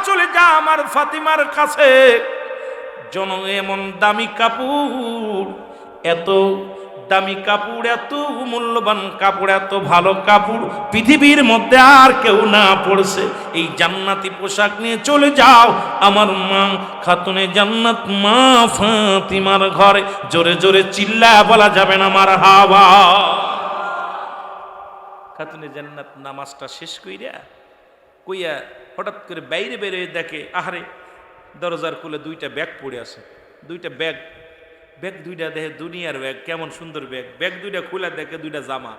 চলে যা আমার ফাতিমার কাছে। জন এমন দামি কাপড়, এত দামি কাপড়, এত মূল্যবান কাপড়, এত ভালো কাপড় পৃথিবীর মধ্যে আর কেউ না পড়ছে। এই জান্নাতি পোশাক নিয়ে চলে যাও আমার মা খাতুনে জান্নাত মা ফাতিমার ঘরে। জোরে জোরে চিল্লা বলা যাবে না মারহাবা। খাতুনে জান্নাত নামাজটা শেষ কইয়া হঠাৎ করে বাইরে বেরিয়ে দেখে, আহারে দরজার খুলে দুইটা ব্যাগ পড়ে আছে। দুইটা ব্যাগ দুইটা দেখে দুনিয়ার ব্যাগ, কেমন সুন্দর ব্যাগ দুইটা খুলে দেখে দুইটা জামা।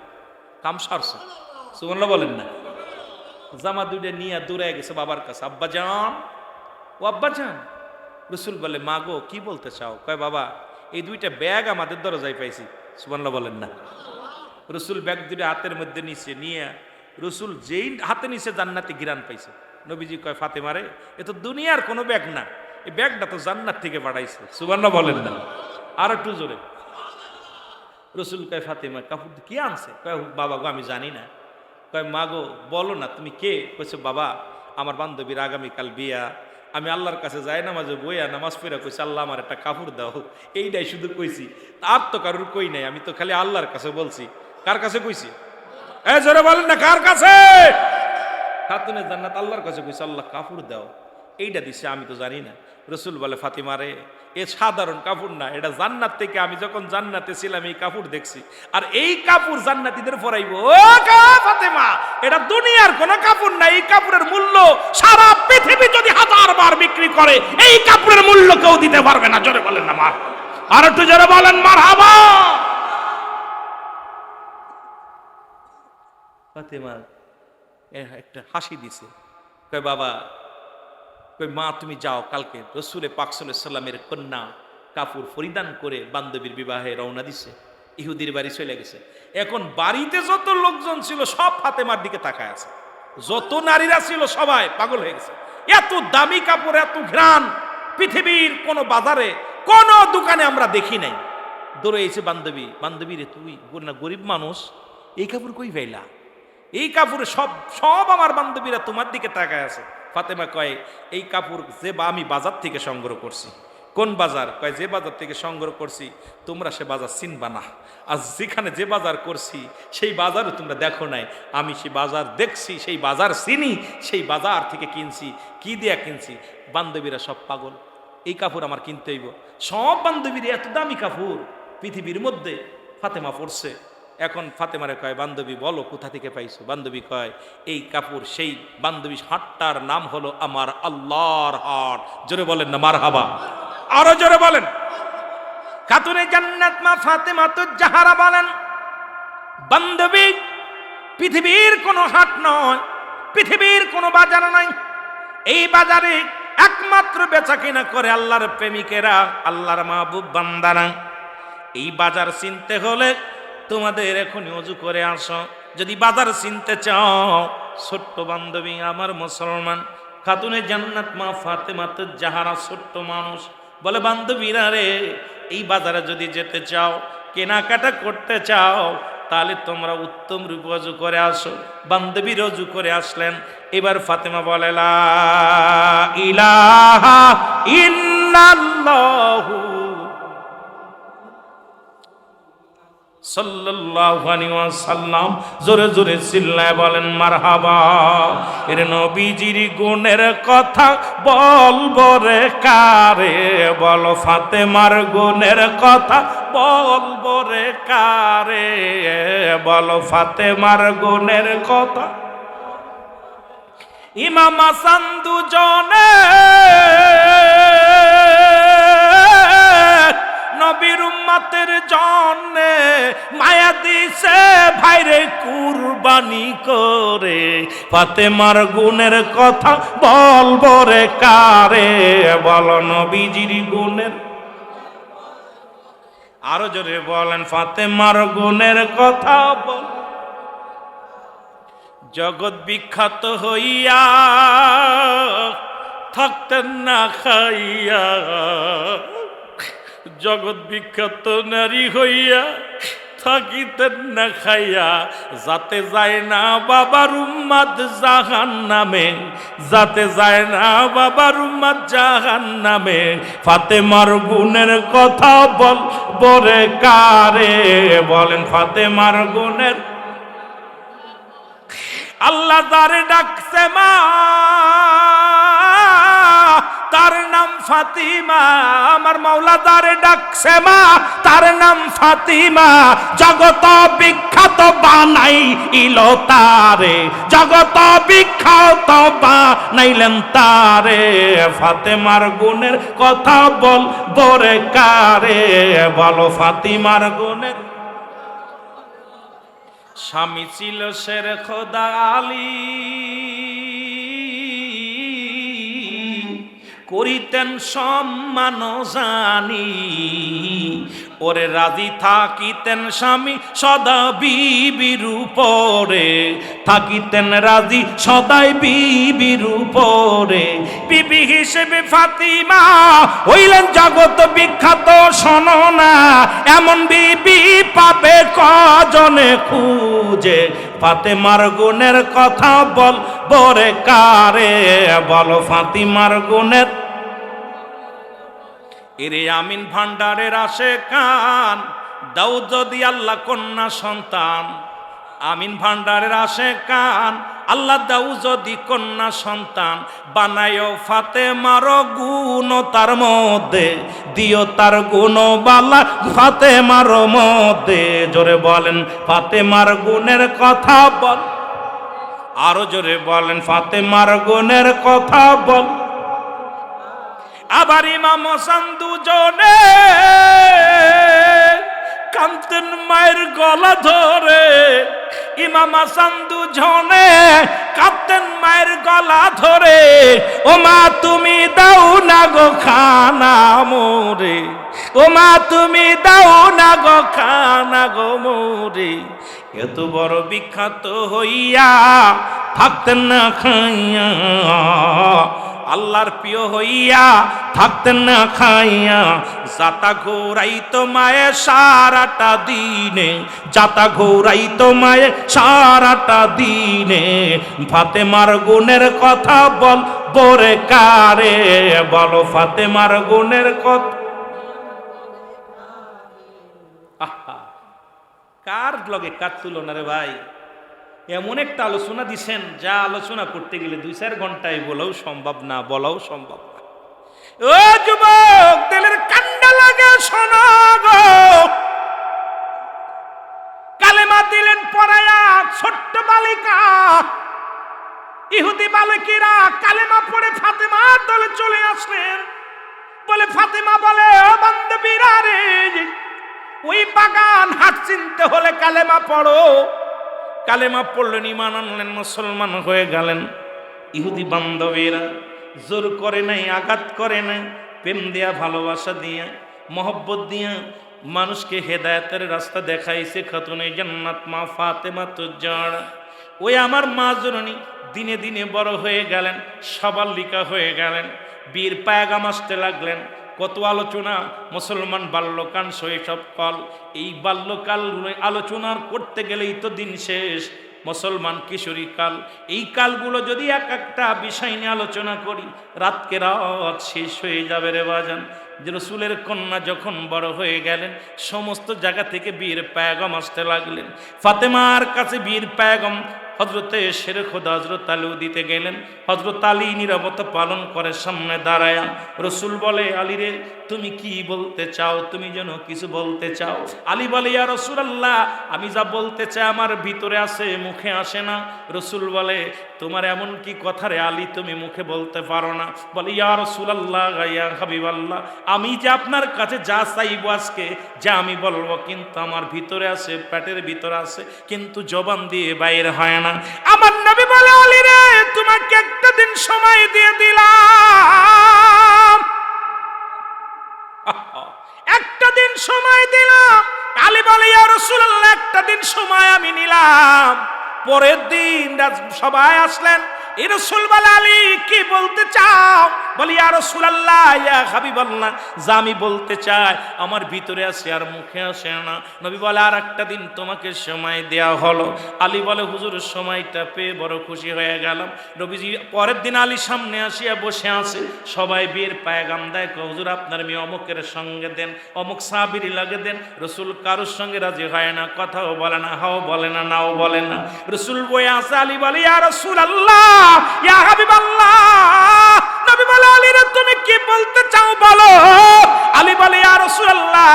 কাম সারছে, সুবহানাল্লাহ বলেন না। জামা দুইটা নিয়ে দৌড়ে গেছে বাবার কাছে, আব্বা জান, ও আব্বা জান। রসুল বলে, মা গো কি বলতে চাও? কয় বাবা এই দুইটা ব্যাগ আমাদের দরজায় পাইছি। সুবহানাল্লাহ বলেন না। রসুল ব্যাগ দুইটা হাতের মধ্যে নিয়ে রসুল যেই হাতে নিচে জান্নাতি ঘিরান পাইছে। নবীজি কয়, ফাতেমা রে, এ তো দুনিয়ার কোনো ব্যাগ না, এই ব্যাগটা তো জান্নাত থেকে পাঠাইছে। সুবহানাল্লাহ বলেন না। আর একটু জোরে। রসুল কয়, ফাতেমা কাপড় কি আনছে? কয়, বাবা গো আমি জানি না। কয়, মা গো বলো না তুমি কে? কইছে, বাবা আমার বান্ধবীর আগামীকাল বিয়া, আমি আল্লাহর কাছে যাই নামাজে বইয়া নামাজ পড়া কইছি, আল্লাহ আমার একটা কাপড় দাও, এইটাই শুধু কইছি, আর তো কারোর কই নাই, আমি তো খালি আল্লাহর কাছে বলছি। কার কাছে কইছি? জোরে বলেন না, কার কাছে? খাতুনে জান্নাত আল্লাহর কাছে কইছে, আল্লাহ কাপড় দাও, এইটা দিছে, আমি তো জানি না। রসুল বলে, ফাতিমা রে, এ সাধারণ কাপড় না, এটা জান্নাত থেকে, আমি যখন জান্নাতে ছিলাম এই কাপড় দেখছি, আর এই কাপড় জান্নাতীদের পরাইব। ও ফাতিমা, এটা দুনিয়ার কোন কাপড় না, এই কাপড়ের মূল্য সারা পৃথিবী যদি 1000 বার বিক্রি করে এই কাপড়ের মূল্য কেউ দিতে পারবে না। জোরে বলেন না মার, আর একটু জোরে বলেন মারহাবা। ফাতিমা একটা হাসি দিছে, কয় বাবা, কই মা তুমি যাও, কালকে রসুলে পাক সাল্লাল্লাহু আলাইহি সাল্লামের কন্যা কাপড় পরিধান করে বান্ধবীর বিবাহে রওনা দিছে, ইহুদির বাড়ি চলে গেছে। এখন বাড়িতে যত লোকজন ছিল সব ফাতেমার দিকে তাকায় আছে, যত নারীরা ছিল সবাই পাগল হয়ে গেছে। এত দামি কাপড়, এত ঘ্রাণ পৃথিবীর কোন বাজারে কোন দোকানে আমরা দেখি নাই। দৌড়ে এসে বান্ধবী রে, তুই না গরিব মানুষ, এই কাপড় কই পাইলা? এই কাপড়ে সব আমার বান্ধবীরা তোমার দিকে তাকায় আছে। ফাতেমা কয়, এই কাপড় যে আমি বাজার থেকে সংগ্রহ করছি। কোন বাজার? কয়, যে বাজার থেকে সংগ্রহ করছি তোমরা সে বাজার চিনবা না, আর যেখানে যে বাজার করছি সেই বাজারও তোমরা দেখো নাই, আমি সেই বাজার দেখছি, সেই বাজার চিনি, সেই বাজার থেকে কিনছি। কি দিয়া কিনছি? বান্ধবীরা সব পাগল, এই কাপড় আমার কিনতে হইব। সব বান্ধবীরা এত দামি কাপড় পৃথিবীর মধ্যে ফাতেমা পরছে। এখন ফাতেমারে কয়, বান্ধবী বলো কোথা থেকে পাইছো? বান্ধবী কয়, এই কাপড় সেই বান্ধবী হাটটার নাম হলো আমার আল্লাহর হাট। জোরে বলেন না মারহাবা, আরো জোরে বলেন। খাতুনে জান্নাত মা ফাতেমা তো জাহারা বলেন, বান্ধবী পৃথিবীর কোনো হাট নয়, পৃথিবীর কোনো বাজার নয়, এই বাজারে একমাত্র বেচা কিনা করে আল্লাহর প্রেমিকেরা, আল্লাহর মাহবুব বান্দারা। এই বাজার চিনতে হলে তোমাদের এখনই ওযু করে আসো। যদি বাজার চিনতে চাও, ছোট্ট বান্ধবী আমার মুসলমান খাতুনে জান্নাত মা ফাতেমা তো জাহারা ছোট্ট মানুষ বলে, বান্ধবীরা রে, এই বাজারে যদি যেতে চাও, কেনাকাটা করতে চাও, তাহলে তোমরা উত্তম রূপে ওযু করে আসো। বান্ধবীর ওযু করে আসলেন। এবার ফাতেমা বলে, লা ইলাহা ইল্লাল্লাহু সাল্লাল্লাহু আলাইহি ওয়াসাল্লাম। জোরে জোরে চিল্লায় বলেন মারহাবা। এর নবীজির গুণের কথা বলবো রে কারে, বলো ফাতেমার গুণের কথা বলবো রে কারে, বলো ফাতেমার গুণের কথা। ইমাম হাসান দুজনে নবীর উম্মতের জন্যে মায়া দিছে ভাইরে কুরবানি করে, ফাতেমার গুণের কথা বলবো রে কারে, বলো নবীজির গুণের। আরো জোরে বলেন, ফাতেমার গুণের কথা বল। জগৎ বিখ্যাত হইয়া থাকতেন না খাইয়া, জগৎ বিখ্যাত নারী হইয়া থাকিতেন না খাইয়া, যাতে যায় না বাবার উম্মত জাহান্নামে, যাতে যায় না বাবার উম্মত জাহান্নামে। ফাতেমার গুণের কথা বল বরে কারে, বলেন ফাতেমার গুণের। আল্লাহ যারে ডাকছে মা, তার নাম ফাতিমা। আমার মাওলা যারে ডাকছে মা, তার নাম ফাতিমা। জগত বিখ্যাত বানাইল তারে, জগত বিখ্যাত বানাইলেন তারে। ফাতেমার গুণের কথা বল বরে কারে, বলো ফাতিমার গুণের। স্বামী ছিল শের খোদা আলী, করিতেন সম্মান জানি। ওরে রাজি থাকিতেন স্বামী সদা বিবির উপরে, থাকিতেন রাজি সদাই বিবির উপরে। বিবি হিসেবে ফাতিমা হইলেন জগৎ বিখ্যাত। শোনো না, এমন বিবি পাবে কজনে খুঁজে। ফাতেমার গুণের কথা বল বরে কারে, বলো ফাতিমার গুণের। এরে আমিন ভান্ডারের আসে কান, দাও যদি আল্লাহ কন্যা সন্তান। আমিন ভান্ডারের আসে কান, আল্লাহ দাও যদি কন্যা সন্তান। বানায়ও ফাতেমার গুণ তার মধ্যে, দিও তার গুণ বালা ফাতেমার মধ্যে। জোরে বলেন ফাতেমার গুণের কথা বল, আরো জোরে বলেন ফাতেমার গুণের কথা বল। আবার ইমাম হোসেন দুজনে কাঁদতেন মায়ের গলা ধরে। ইমাম হাসান দুজনে কাঁদতেন মায়ের গলা ধরে। ও মা তুমি দাও না গো খানা মোরে, ও মা তুমি দাও না গো খানা গো মোরে। এত বড় বিখ্যাত হইয়া থাকতেন না খাইয়া, আল্লাহর প্রিয় হইয়া থাকতেন না খাইয়া। যাতা ঘোরাইতো মায়ে সারাটা দিনে, যাতা ঘোরাইতো মায়ে সারাটা দিনে। ফাতেমার গুণের কথা বল বরে কারে, বলো ফাতেমার গুণের কথা। কার লগে কার তুলনা রে ভাই। এমন একটা আলোচনা দিছেন, যা আলোচনা করতে গেলে 2-4 ঘন্টায় বলাও সম্ভব না, বলাও সম্ভব না। ও যুবক, দিলের কান্ডা লাগে শোনো গো। কালেমা দিলেন পড়ায়া ছোট্ট বালিকা। ইহুদি বালকেরা কালেমা পড়ে ফাতেমার দলে চলে আসলেন। বলে ফাতেমা বলে, ও বান্ধবীরা রে, ওই বাগান হাট চিনতে হলে কালেমা পড়ো। কালেমা পড়লেন, ঈমান আনলেন, মুসলমান হয়ে গেলেন। ইহুদি বান্ধবীরা জোর করে নাই, আঘাত করে নাই, প্রেম দিয়া ভালোবাসা দিয়া মহব্বত দিয়া মানুষকে হেদায়েতের রাস্তা দেখাইছে। খাতুনে জান্নাত মা ফাতেমা তুজ্জারা, ওই আমার মা জননী দিনে দিনে বড় হয়ে গেলেন, সাবালিকা হয়ে গেলেন, বীর পায়গাম আসতে লাগলেন। কত আলোচনা, মুসলমান বাল্যকাল শৈশবকাল। এই বাল্যকাল আলোচনা করতে গেলেই তো দিন শেষ। মুসলমান কিশোরী কাল, এই কালগুলো যদি এক একটা বিষয় নিয়ে আলোচনা করি, রাতকে রাত শেষ হয়ে যাবে রে বাজান। যে রসুলের কন্যা যখন বড় হয়ে গেলেন, সমস্ত জায়গা থেকে বীর পায়গাম আসতে লাগলেন। ফাতেমার কাছে বীর পায়গাম হজরতে শের খোদা হজরত আলী দিতে গেলেন। হজরত আলী নীরবতা পালন করে সামনে দাঁড়ায়া। রসুল বলে, আলী রে, তুমি কি বলতে চাও? তুমি যেন কিছু বলতে চাও। আলী বলে, ইয়া রাসূলুল্লাহ, আমি যা বলতে চাই আমার ভিতরে আছে, মুখে আসে না। রসুল বলে, তোমার এমন কি কথা রে আলী, তুমি মুখে বলতে পারো না? বলে, ইয়া রাসূলুল্লাহ, ইয়া হাবিবাল্লাহ, আমি যে আপনার কাছে যা চাইবো আজকে, যা আমি বলবো, কিন্তু আমার ভিতরে আছে, পেটের ভিতরে আছে, কিন্তু জবান দিয়ে বাইরে হয় না। আমার নবী বলে, আলী রে, তোমাকে একটা দিন সময় দিয়ে দিলাম, একটা দিন সময় দিলাম। আলী বলে, ইয়া রাসূলুল্লাহ, একটা দিন সময় আমি নিলাম। পরের দিন সবাই আসলেন, এই রাসূল বলে আলী কি বলতে চাও? বলি ইয়া রাসূলুল্লাহ ইয়া হাবিবাল্লাহ, যা আমি বলতে চাই আমার ভিতরে আছে আর মুখে আসে না। নবী বলে আর একটা দিন তোমাকে সময় দেয়া হলো। আলী বলে হুজুর সময়টা পেয়ে বড় খুশি হয়ে গেলাম। নবীজি পরের দিন আলী সামনে আসিয়া বসে আছে, সবাই বিয়ের পায়গাম দেয়, হুজুর আপনার মেয়ে অমুকের সঙ্গে দেন, অমুক সাহাবীর লাগে দেন। রাসূল কারোর সঙ্গে রাজি হয় না, কথাও বলে না, হাও বলে না, নাও বলে না। রাসূল বয়ে আসে, আলী বলে ইয়া রাসূলুল্লাহ ইয়া হাবিবাল্লাহ। নবী বলে আলী রে তুমি কি বলতে চাও বলো? আলী বলে ইয়া রাসূলুল্লাহ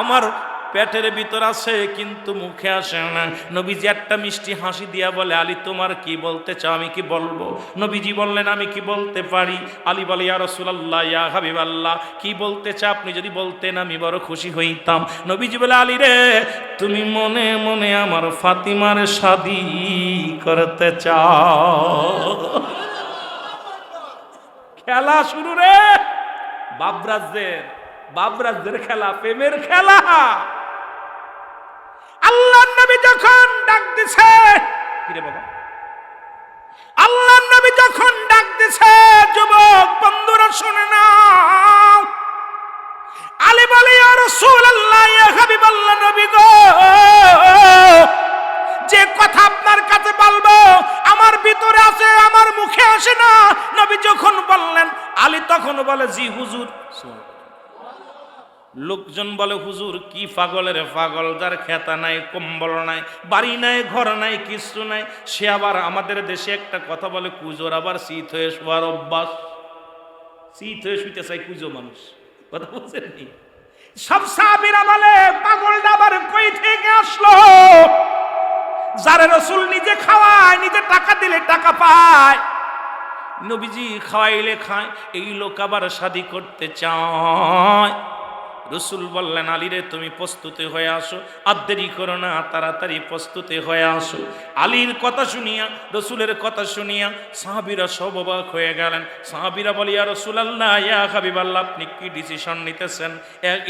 আমার পেটের ভিতর আছে কিন্তু মুখে আসে না। নবীজি একটা মিষ্টি হাসি দিয়া বলে আলী তোমার কি বলতে চাও, আমি কি বলবো? নবীজি বললেন আমি কি বলতে পারি? আলী বলে ইয়া রাসূলুল্লাহ ইয়া হাবিবাল্লাহ কি বলতে চাও? আপনি যদি বলতেন আমি বড় খুশি হইতাম। নবীজি বলে আলী রে তুমি মনে মনে আমার ফাতিমার শাদী করতে চাও। খেলা শুরু রে, বাবরাজদের খেলা, প্রেমের খেলা। আল্লাহর নবী যখন ডাক দিছে, কি রে বাবা, আল্লাহর নবী যখন ডাক দিছে, যুবক বন্ধুরা শুনে নাও। আলী বলে ইয়া রাসূলুল্লাহ ইয়া হাবিবাল্লাহ, নবী গো যে কথা আপনার কাছে বলবো আমার ভিতরে আছে, আমার মুখে আসে না। নবী যখন বললেন, আলী তখন বলে জি হুজুর। লোকজন বলে হুজুর কি পাগলের পাগল, যার খেতা নাই, কম্বল নাই, বাড়ি নাই, ঘর নাই, কিছু নাই, সে আবার আমাদের দেশে একটা কথা বলে কুজোর আবার শীত হয়ে শোয়ার অভ্যাস। শীত হয়ে শুইতে চাই কুজো মানুষ, কথা বলছেন নি? সব সাহাবীরা বলে পাগলটা আবার কই থেকে আসলো? যারে রাসূল নিজে খাওয়ায়, নিজে টাকা দিলে টাকা পায়, নবীজি খাওয়াইলে খায়, এই লোক আবার শাদী করতে চায়। রাসূল বললেন আলী রে তুমি প্রস্তুতি হয়ে আসো, আর দেরি করো না, তাড়াতাড়ি প্রস্তুতি হয়ে আসো। আলীর কথা শুনিয়া, রাসূলের কথা শুনিয়া সাহাবীরা সব অবাক হয়ে গেলেন। সাহাবীরা বলে ইয়া রাসূলুল্লাহ ইয়া হাবিবাল্লাহ আপনি কি ডিসিশন নিতেছেন?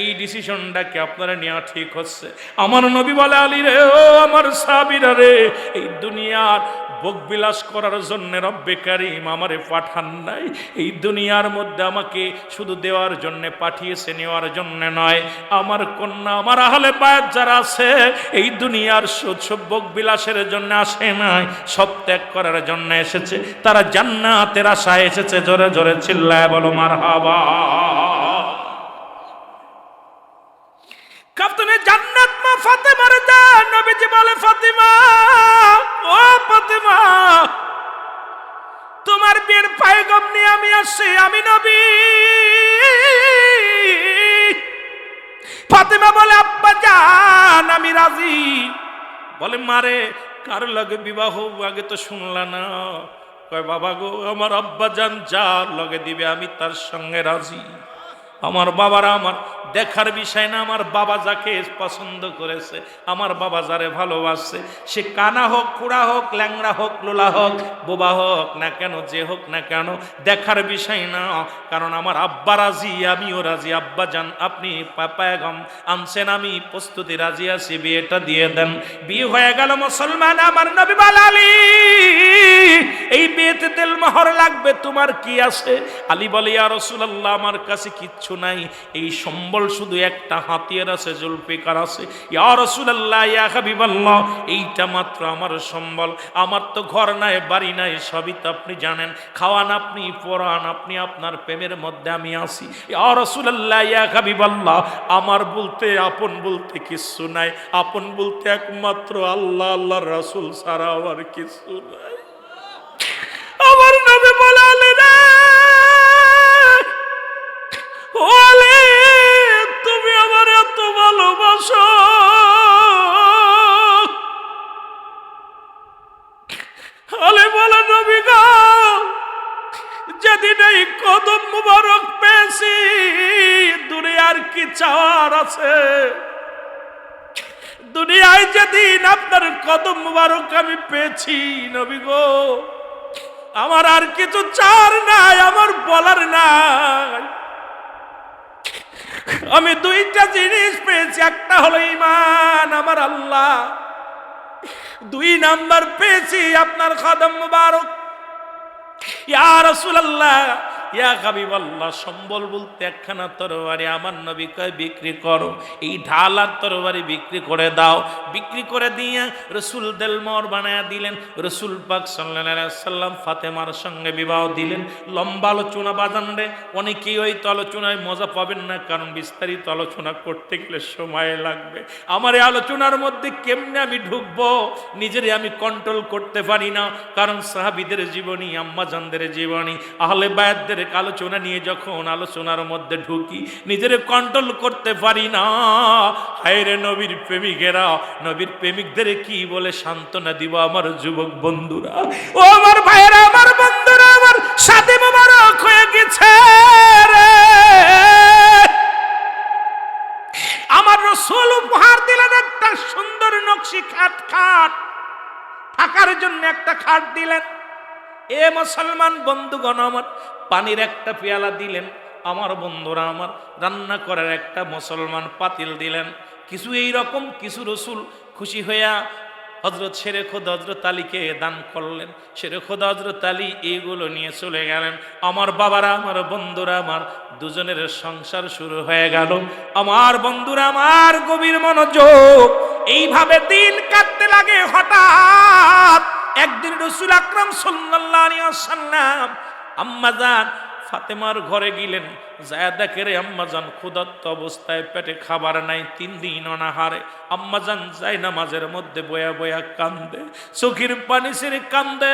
এই ডিসিশনটা কি আপনারা নেওয়া ঠিক হচ্ছে? আমার নবী বলে আলী রে ও আমার সাহাবীরা রে, এই দুনিয়ার ভোগবিলাস করার জন্য রব্বে কারীম আমারে পাঠান নাই। এই দুনিয়ার মধ্যে আমাকে শুধু দেওয়ার জন্য পাঠিয়েছে, নেওয়ার জন্য নয়। আমার কন্যা, আমার আহলে বায়াত যারা আছে, এই দুনিয়ার সব ভোগবিলাসের জন্য আসে নাই, সব ত্যাগ করার জন্য এসেছে। তারা জান্নাতের আশায় এসেছে। জোরে জোরে চিল্লায় বলো মারহাবা। কাপ্তানে জান্নাত মা ফাতেমার দেন। নবীজি বলে ফাতিমা, ও ফাতিমা তোমার বিয়ের পায়গাম নিয়ে আমি আসছি, আমি নবী। ফাতিমা বলে আব্বা জান আমি রাজি। বলে মারে কার লগে বিবাহ আগে তো শুনলা না? কয় বাবা গো আমার আব্বা জান যার লগে দিবে আমি তার সঙ্গে রাজি। আমার বাবারা আমার দেখার বিষয় না, আমার বাবা যাকে পছন্দ করেছে, আমার বাবা যারে ভালোবাসছে, সে কানা হোক, কুড়া হোক, ল্যাংড়া হোক, লোলা হোক, বোবা হোক না কেন, যে হোক না কেন, দেখার বিষয় না। কারণ আমার আব্বা রাজি, আমিও রাজি। আব্বা জান আপনি পায়গাম আনছেন, আমি প্রস্তুতি রাজি আছি, বিয়েটা দিয়ে দেন। বিয়ে হয়ে গেল মুসলমান। আমার নবী বলে আলী এই বিয়েতে তেল মোহর লাগবে, তোমার কি আছে? আলী বলে ইয়া রাসূলুল্লাহ আমার কাছে কিচ্ছু নাই, এই সম্বল শুধু একটা হাতিয়ার আছে, জুলফিকার আছে। ইয়া রাসূলুল্লাহ ইয়া হাবিবাল্লাহ এইটা মাত্র আমার সম্বল, আমার তো ঘর নাই, বাড়ি নাই, সবই তো আপনি জানেন। খাওয়ান আপনি, পরান আপনি, আপনার প্রেমের মধ্যে আমি আছি। ইয়া রাসূলুল্লাহ ইয়া হাবিবাল্লাহ আমার বলতে আপন বলতে কিচ্ছু নাই, আপন বলতে একমাত্র আল্লাহ, আল্লাহর রাসূল ছাড়া আর কিছু নাই। আমার নবী বলে আলী রে ও আলী তুমি আমার এত ভালোবাসো, আলী বলে নবী গো যেদিন এই কদম মুবারক পেয়েছি দুনিয়ার কি চাওয়ার আছে? দুনিয়ায় যেদিন আপনার কদম মুবারক আমি পেয়েছি নবী গো, আমার আর কিছু চাওয়ার নাই, আমার বলার নাই। আমি দুইটা জিনিস পেয়েছি, একটা হলো ঈমান, আমার আল্লাহ। দুই নাম্বার পেয়েছি আপনার কদম মুবারক। ইয়া রাসূলুল্লাহ, ইয়া হাবিবাল্লাহ, সম্বল বলতে একখানা তরবারি। আমার নবী কয় বিক্রি করো, এই ঢাল আর তরবারি বিক্রি করে দাও। বিক্রি করে দিয়ে রসুল দেলমর বানায়া দিলেন। রসুল পাক সাল্লাল্লাহু আলাইহি ওয়াসাল্লাম ফাতেমার সঙ্গে বিবাহ দিলেন। লম্বা আলোচনা বাজান রে, অনেকেই ওই আলোচনায় মজা পাবেন না, কারণ বিস্তারিত আলোচনা করতে গেলে সময় লাগবে। আমার এই আলোচনার মধ্যে কেমনে আমি ঢুকবো নিজেরে আমি কন্ট্রোল করতে পারি না, কারণ সাহাবীদের জীবনী, আম্মাজানদের জীবনী, আহলে বায়াতদের আলোচনা নিয়ে যখন আলোচনার মধ্যে ঢুকি নিজের কন্ট্রোল করতে পারি না। হায়রে নবীর প্রেমিকেরা, নবীর প্রেমিকদের কি বলে সান্ত্বনা দিব আমার যুবক বন্ধুরা, ও আমার ভাইয়েরা, আমার বন্ধুরা, আমার সাথে মোবারক হয়ে গেছে রে। আমার রাসূল উপহার দিলেন একটা সুন্দর নকশি খাট, থাকার জন্য একটা খাট দিলেন। এ মুসলমান বন্ধুগণ আমার, পানির একটা পেয়ালা দিলেন। আমার বন্ধুরা আমার, রান্না করার একটা মুসলমান পাতিল দিলেন। কিছু এই রকম কিছু রসুল খুশি হইয়া হযরত শেরে খোদা হযরত আলীকে দান করলেন। শেরে খোদা হযরত আলী এইগুলো নিয়ে চলে গেলেন। আমার বাবারা, আমার বন্ধুরা আমার, দুজনের সংসার শুরু হয়ে গেল। আমার বন্ধুরা আমার, গভীর মনোযোগ। এইভাবে দিন কাটতে লাগে। হঠাৎ একদিন রাসূল আকরাম সাল্লাল্লাহু আলাইহি ওয়াসাল্লাম আম্মাজান ফাতেমার ঘরে গেলেন। যায় দেখে আম্মাজান ক্ষুধার্ত অবস্থায়, পেটে খাবার নাই, 3 দিন অনাহারে। আম্মাজান যায় নামাজের মধ্যে বয়া বয়া কান্দে, চোখের পানি ছেড়ে কান্দে।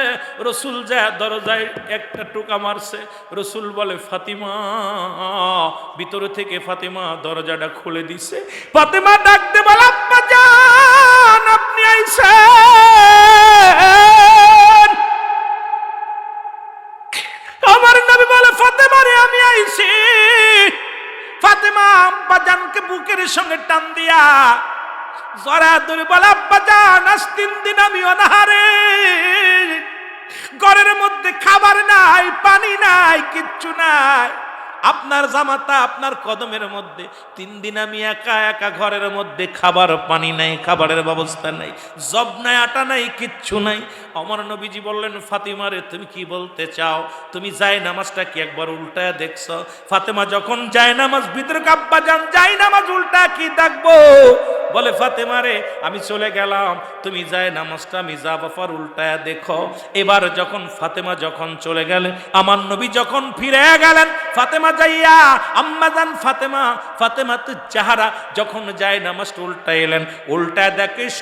রসুল যায় দরজায় একটা টোকা মারছে। রসুল বলে ফাতিমা, ভিতরে থেকে ফাতিমা দরজাটা খুলে দিছে। ফাতিমা ডাকতে বলে আব্বাজান আপনি আইছেন। আমার নবী বলে ফাতেমা রে আমি আইছি। ফাতেমা আব্বাজানকে বুকের সঙ্গে টান দিয়া জড়া ধরে বলে আব্বাজান আজ 3 দিন আমি অনাহারে, ঘরের মধ্যে খাবার নাই, পানি নাই, কিচ্ছু নাই। আপনার জামাতা আপনার কদমের মধ্যে, 3 দিন আমি একা একা ঘরের মধ্যে, খাবার পানি নাই, খাবারের ব্যবস্থা নাই, জব নাই, আটা নাই, কিচ্ছু নাই। আমার নবীজি বললেন ফাতিমা রে তুমি কি বলতে চাও? তুমি যায় নামাজটা কি একবার উল্টায় দেখছো? ফাতেমা যখন যায় নামাজ ভিতরে, আব্বাজান যায় নামাজ উল্টা কি দেখবো? বলে ফাতেমা রে আমি চলে গেলাম, তুমি যায় নামাজটা আমি যা বাফার উল্টায় দেখো। এবার যখন ফাতেমা যখন চলে গেলে, আমার নবী যখন ফিরে গেলেন, ফাতেমা যাইয়া আম্মাজান ফাতেমা তো জাহারা যখন যায় নামাজটা উল্টা এলেন, উল্টায় দেখিস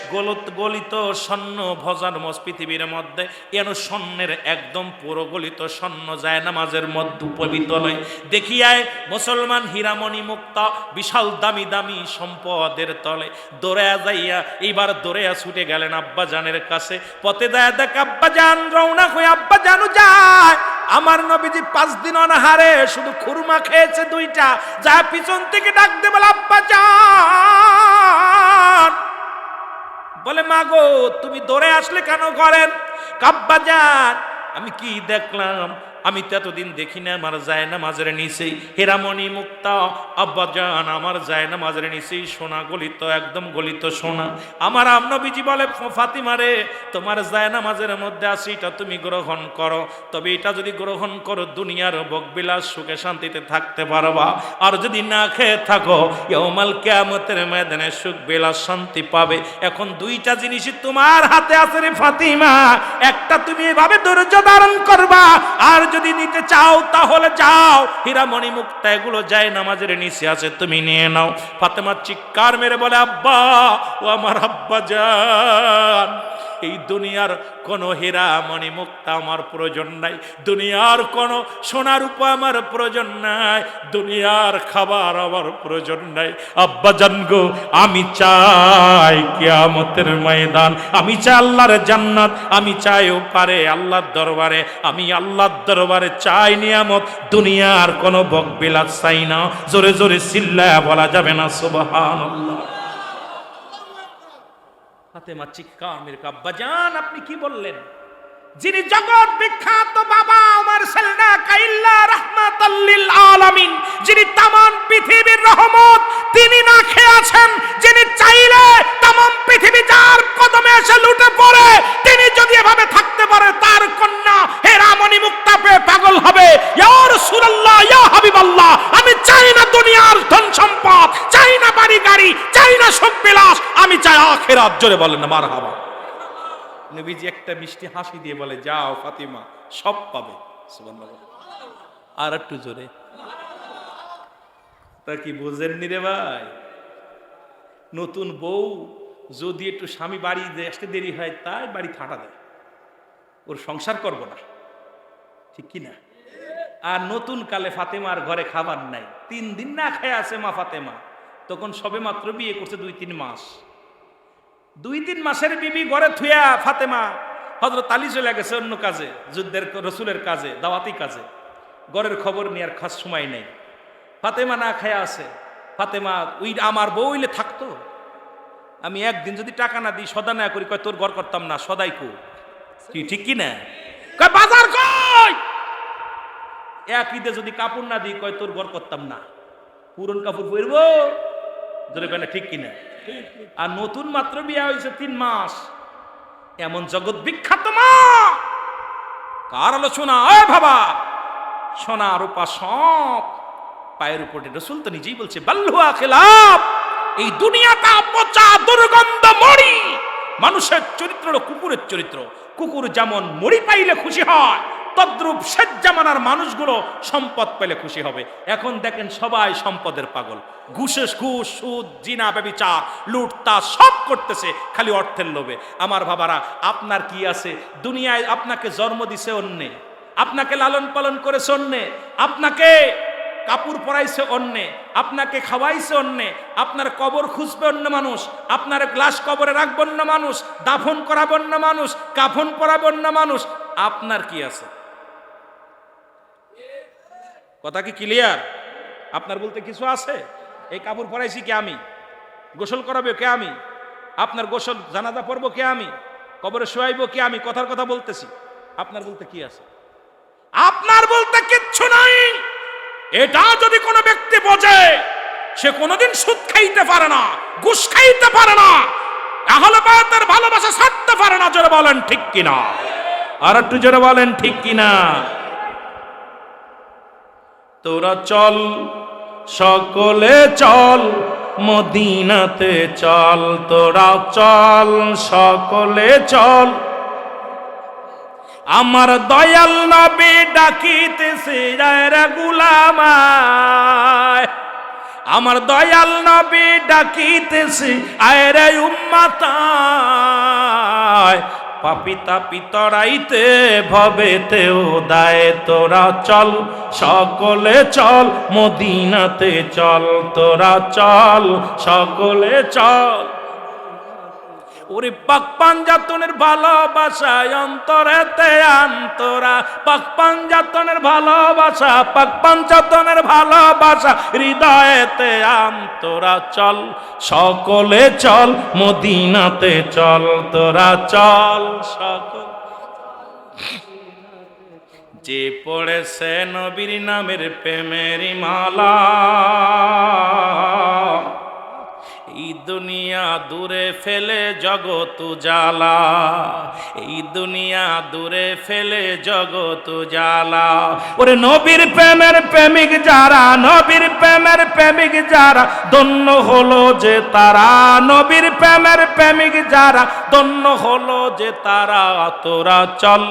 গলিত স্বর্ণ ভজার পৃথিবীর মধ্যে এন স্বর্ণের একদম পুরো গলিত স্বর্ণ যায় নামাজের মধ্যে উপবিত নয়। দেখিয়ায় মুসলমান হীরামণি মুক্তা বিশাল দামি দামি সম্পদের তলে দৌড়ায়া যাইয়া এইবার দৌড়ায়া ছুটে গেলেন আব্বাজানের কাছে। পথে যায় দেখ আব্বাজান রওনা হয়ে আব্বাজানও যায়। আমার নবীজি 5 দিন অনাহারে, শুধু খুরমা খেয়েছে 2টা। যা পিছন থেকে ডাকতে বলে আব্বাজান। বলে মা গো তুমি দৌড়ে আসলে কেন করেন? আব্বাজান আমি কি দেখলাম, আমি তো এতদিন দেখি না আমার যায় নামাজের নিচেই হীরামণি মুক্তা। আব্বাজান আমার যায় নামাজের নিচেই সোনা গলিত, একদম গলিত সোনা। আমার নবীজি বলে ফাতিমা রে তোমার যায় নামাজের মধ্যে আছে, এটা তুমি গ্রহণ করো। তবে এটা যদি গ্রহণ করো দুনিয়ার ভোগবিলাস সুখে শান্তিতে থাকতে পারবা, আর যদি না খেয়ে থাকো ইয়াউমাল কিয়ামতের ময়দানে সুখ বিলাস শান্তি পাবে। এখন 2টা জিনিসই তোমার হাতে আছে রে ফাতিমা, একটা তুমি এভাবে ধৈর্য ধারণ করবা, আর যদি নিতে চাও তাহলে যাও, হীরামণি মুক্তা এগুলো যায় নামাজের নিচে আছে, তুমি নিয়ে নাও। ফাতেমা চিৎকার মেরে বলে আব্বা, ও আমার আব্বাজান, এই দুনিয়ার কোনো হীরা মণি মুক্তা আমার প্রয়োজন নাই, দুনিয়ার কোনো সোনার রূপা আমার প্রয়োজন নাই, দুনিয়ার খাবার আমার প্রয়োজন নাই। আব্বাজান গো আমি চাই কিয়ামতের ময়দান, আমি চাই আল্লাহর জান্নাত, আমি চাই ওপারে আল্লাহর দরবারে, আমি আল্লাহর দরবারে চাই নিয়ামত, দুনিয়ার কোনো ভোগবিলাস চাই না। জোরে জোরে চিল্লায়া বলা যাবে না সুবহানাল্লাহ। ফাতেমা চিৎকার মেরে আব্বাজান আপনি কি বললেন? যিনি জগৎ বিখ্যাত বাবা আমার সাল্লা কাইল্লা রাহমাতাল লিল আলামিন, যিনি तमाम পৃথিবীর রহমত, তিনি না খেয়ে আছেন, যিনি চাইলে तमाम পৃথিবী যার কদমে এসে লুটে পড়ে, তিনি যদি এভাবে থাকতে পারে, তার কন্যা হীরামণি মুক্তা হবে, ইয়া রাসূলুল্লাহ, ইয়া হাবিবাল্লাহ, আমি চাই না দুনিয়ার ধন সম্পদ, চাই না বাড়ি গাড়ি, চাই না সুখ বিলাস, আমি চাই আখিরাত। জোরে বলেন না মারহাবা। নবীজি একটা মিষ্টি হাসি দিয়ে বলে, যাও ফাতিমা, সব পাবে। সুবহানাল্লাহ। আর একটু জোরে। তা কি বুঝেননি রে ভাই? নতুন বউ যদি একটু স্বামী বাড়ি আসতে দেরি হয়, তাই বাড়ি ঠাটা দেয়, ওর সংসার করব না, ঠিক কি না? আর নতুন কালে ফাতেমার ঘরে খাবার নাই, 3 দিন না খেয়ে আছে মা ফাতেমা। তখন সবে মাত্র বিয়ে করছে 2-3 মাস। 2-3 মাসের বিবি ঘরে থুয়া ফাতেমা, হযরত আলী চলে গেছে অন্য কাজে, যুদ্ধের রসুলের কাজে, দাওয়াতি কাজে, ঘরের খবর নেওয়ার খাস সময় নেই। ফাতেমা না খেয়ে আছে। ফাতেমা, ওই আমার বউ হইলে থাকতো, আমি একদিন যদি টাকা না দিই, সদা না করি, কয় তোর ঘর করতাম না, সদাই কো, কি ঠিক কি না? কয় বাজার কই, এক ঈদে যদি কাপড় না দিই, কয় তোর ঘর করতাম না, পুরন কাপড় পরবো, ধরে কেন, ঠিক কিনা? আর নতুন মাত্র বিয়ে হয়েছে 3 মাস, এমন জগৎ বিখ্যাত মা, কার আলোচনা? ওই বাবা, সোনা রূপা সব পায়ের উপরে। রাসূল তো নিজেই বলছে, বাল্লুয়া খিলাফ, এই দুনিয়াটা পচা দুর্গন্ধ মরি। মানুষের চরিত্র হলো কুকুরের চরিত্র। কুকুর যেমন মরি পাইলে খুশি হয়, তদ্রূপ শেষ জামানার মানুষগুলো সম্পদ পেলে খুশি হবে। এখন দেখেন সবাই সম্পদের পাগল, ঘুষ, সুদ, জিনা, ব্যভিচার, লুটতাস সব করতেছে খালি অর্থের লোভে। আমার বাবারা, আপনার কি আছে? দুনিয়ায় আপনাকে জন্ম দিছে অন্যে, আপনাকে লালন পালন করেছে অন্যে, আপনাকে কাপড় পরাইছে অন্যে, আপনাকে খাওয়াইছে অন্যে, আপনার কবর খুঁজবে অন্য মানুষ, আপনার গ্লাস কবরে রাখবে অন্য মানুষ, দাফন করাবে অন্য মানুষ, কাফন পরাবে অন্য মানুষ। আপনার কি আছে? কথা কি ক্লিয়ার? আপনার বলতে কিছু আছে? এই কাপড় পরাইছি কে আমি? গোসল করাবে কে আমি? আপনার গোসল জানাজা পড়বো কে আমি? কবরে শোয়াইবো কে আমি? কথার কথা বলতেছি। আপনার বলতে কি আছে? আপনার বলতে কিচ্ছু নাই। এটা যদি কোনো ব্যক্তি বোঝে, সে কোনোদিন সুদ খাইতে পারে না, ঘুষ খাইতে পারে না, আহলে বায়তের ভালোবাসা ছাড়তে পারে না। জোরে বলেন ঠিক কিনা? আর একটু জোরে বলেন ঠিক কিনা? তোরা চল, সকলে চল, মদিনাতে চল, তোরা চল, সকলে চল, আমার দয়াল নবী ডাকিতেছে রে গুলামায়, আমার দয়াল নবী ডাকিতেছে আয় রে উম্মতায়, পাপী তাপী তরাইতে ভবেতেও দায়, তোরা চল, সকলে চল, মদিনাতে চল, তোরা চল, সকলে চল। ওরে পাক পাঞ্জাতনের ভালোবাসায় অন্তরেতে আন্তরা, পাক পাঞ্জাতনের ভালোবাসা, পাক পাঞ্জাতনের ভালোবাসা হৃদয়েতে আন্তরা, চল, সকলে চল, মদিনাতে চল, তোরা চল, সকল। যে পড়েছে নবীর নামের প্রেমের মালা, এই দুনিয়া দূরে ফেলে জগৎ জ্বালা, এই দুনিয়া দূরে ফেলে জগৎ জ্বালা। ওরে নবীর প্রেমের প্রেমিক যারা, নবীর প্রেমের প্রেমিক যারা, ধন্য হলো যে তারা, নবীর প্রেমের প্রেমিক যারা, ধন্য হলো যে তারা, তোরা চল,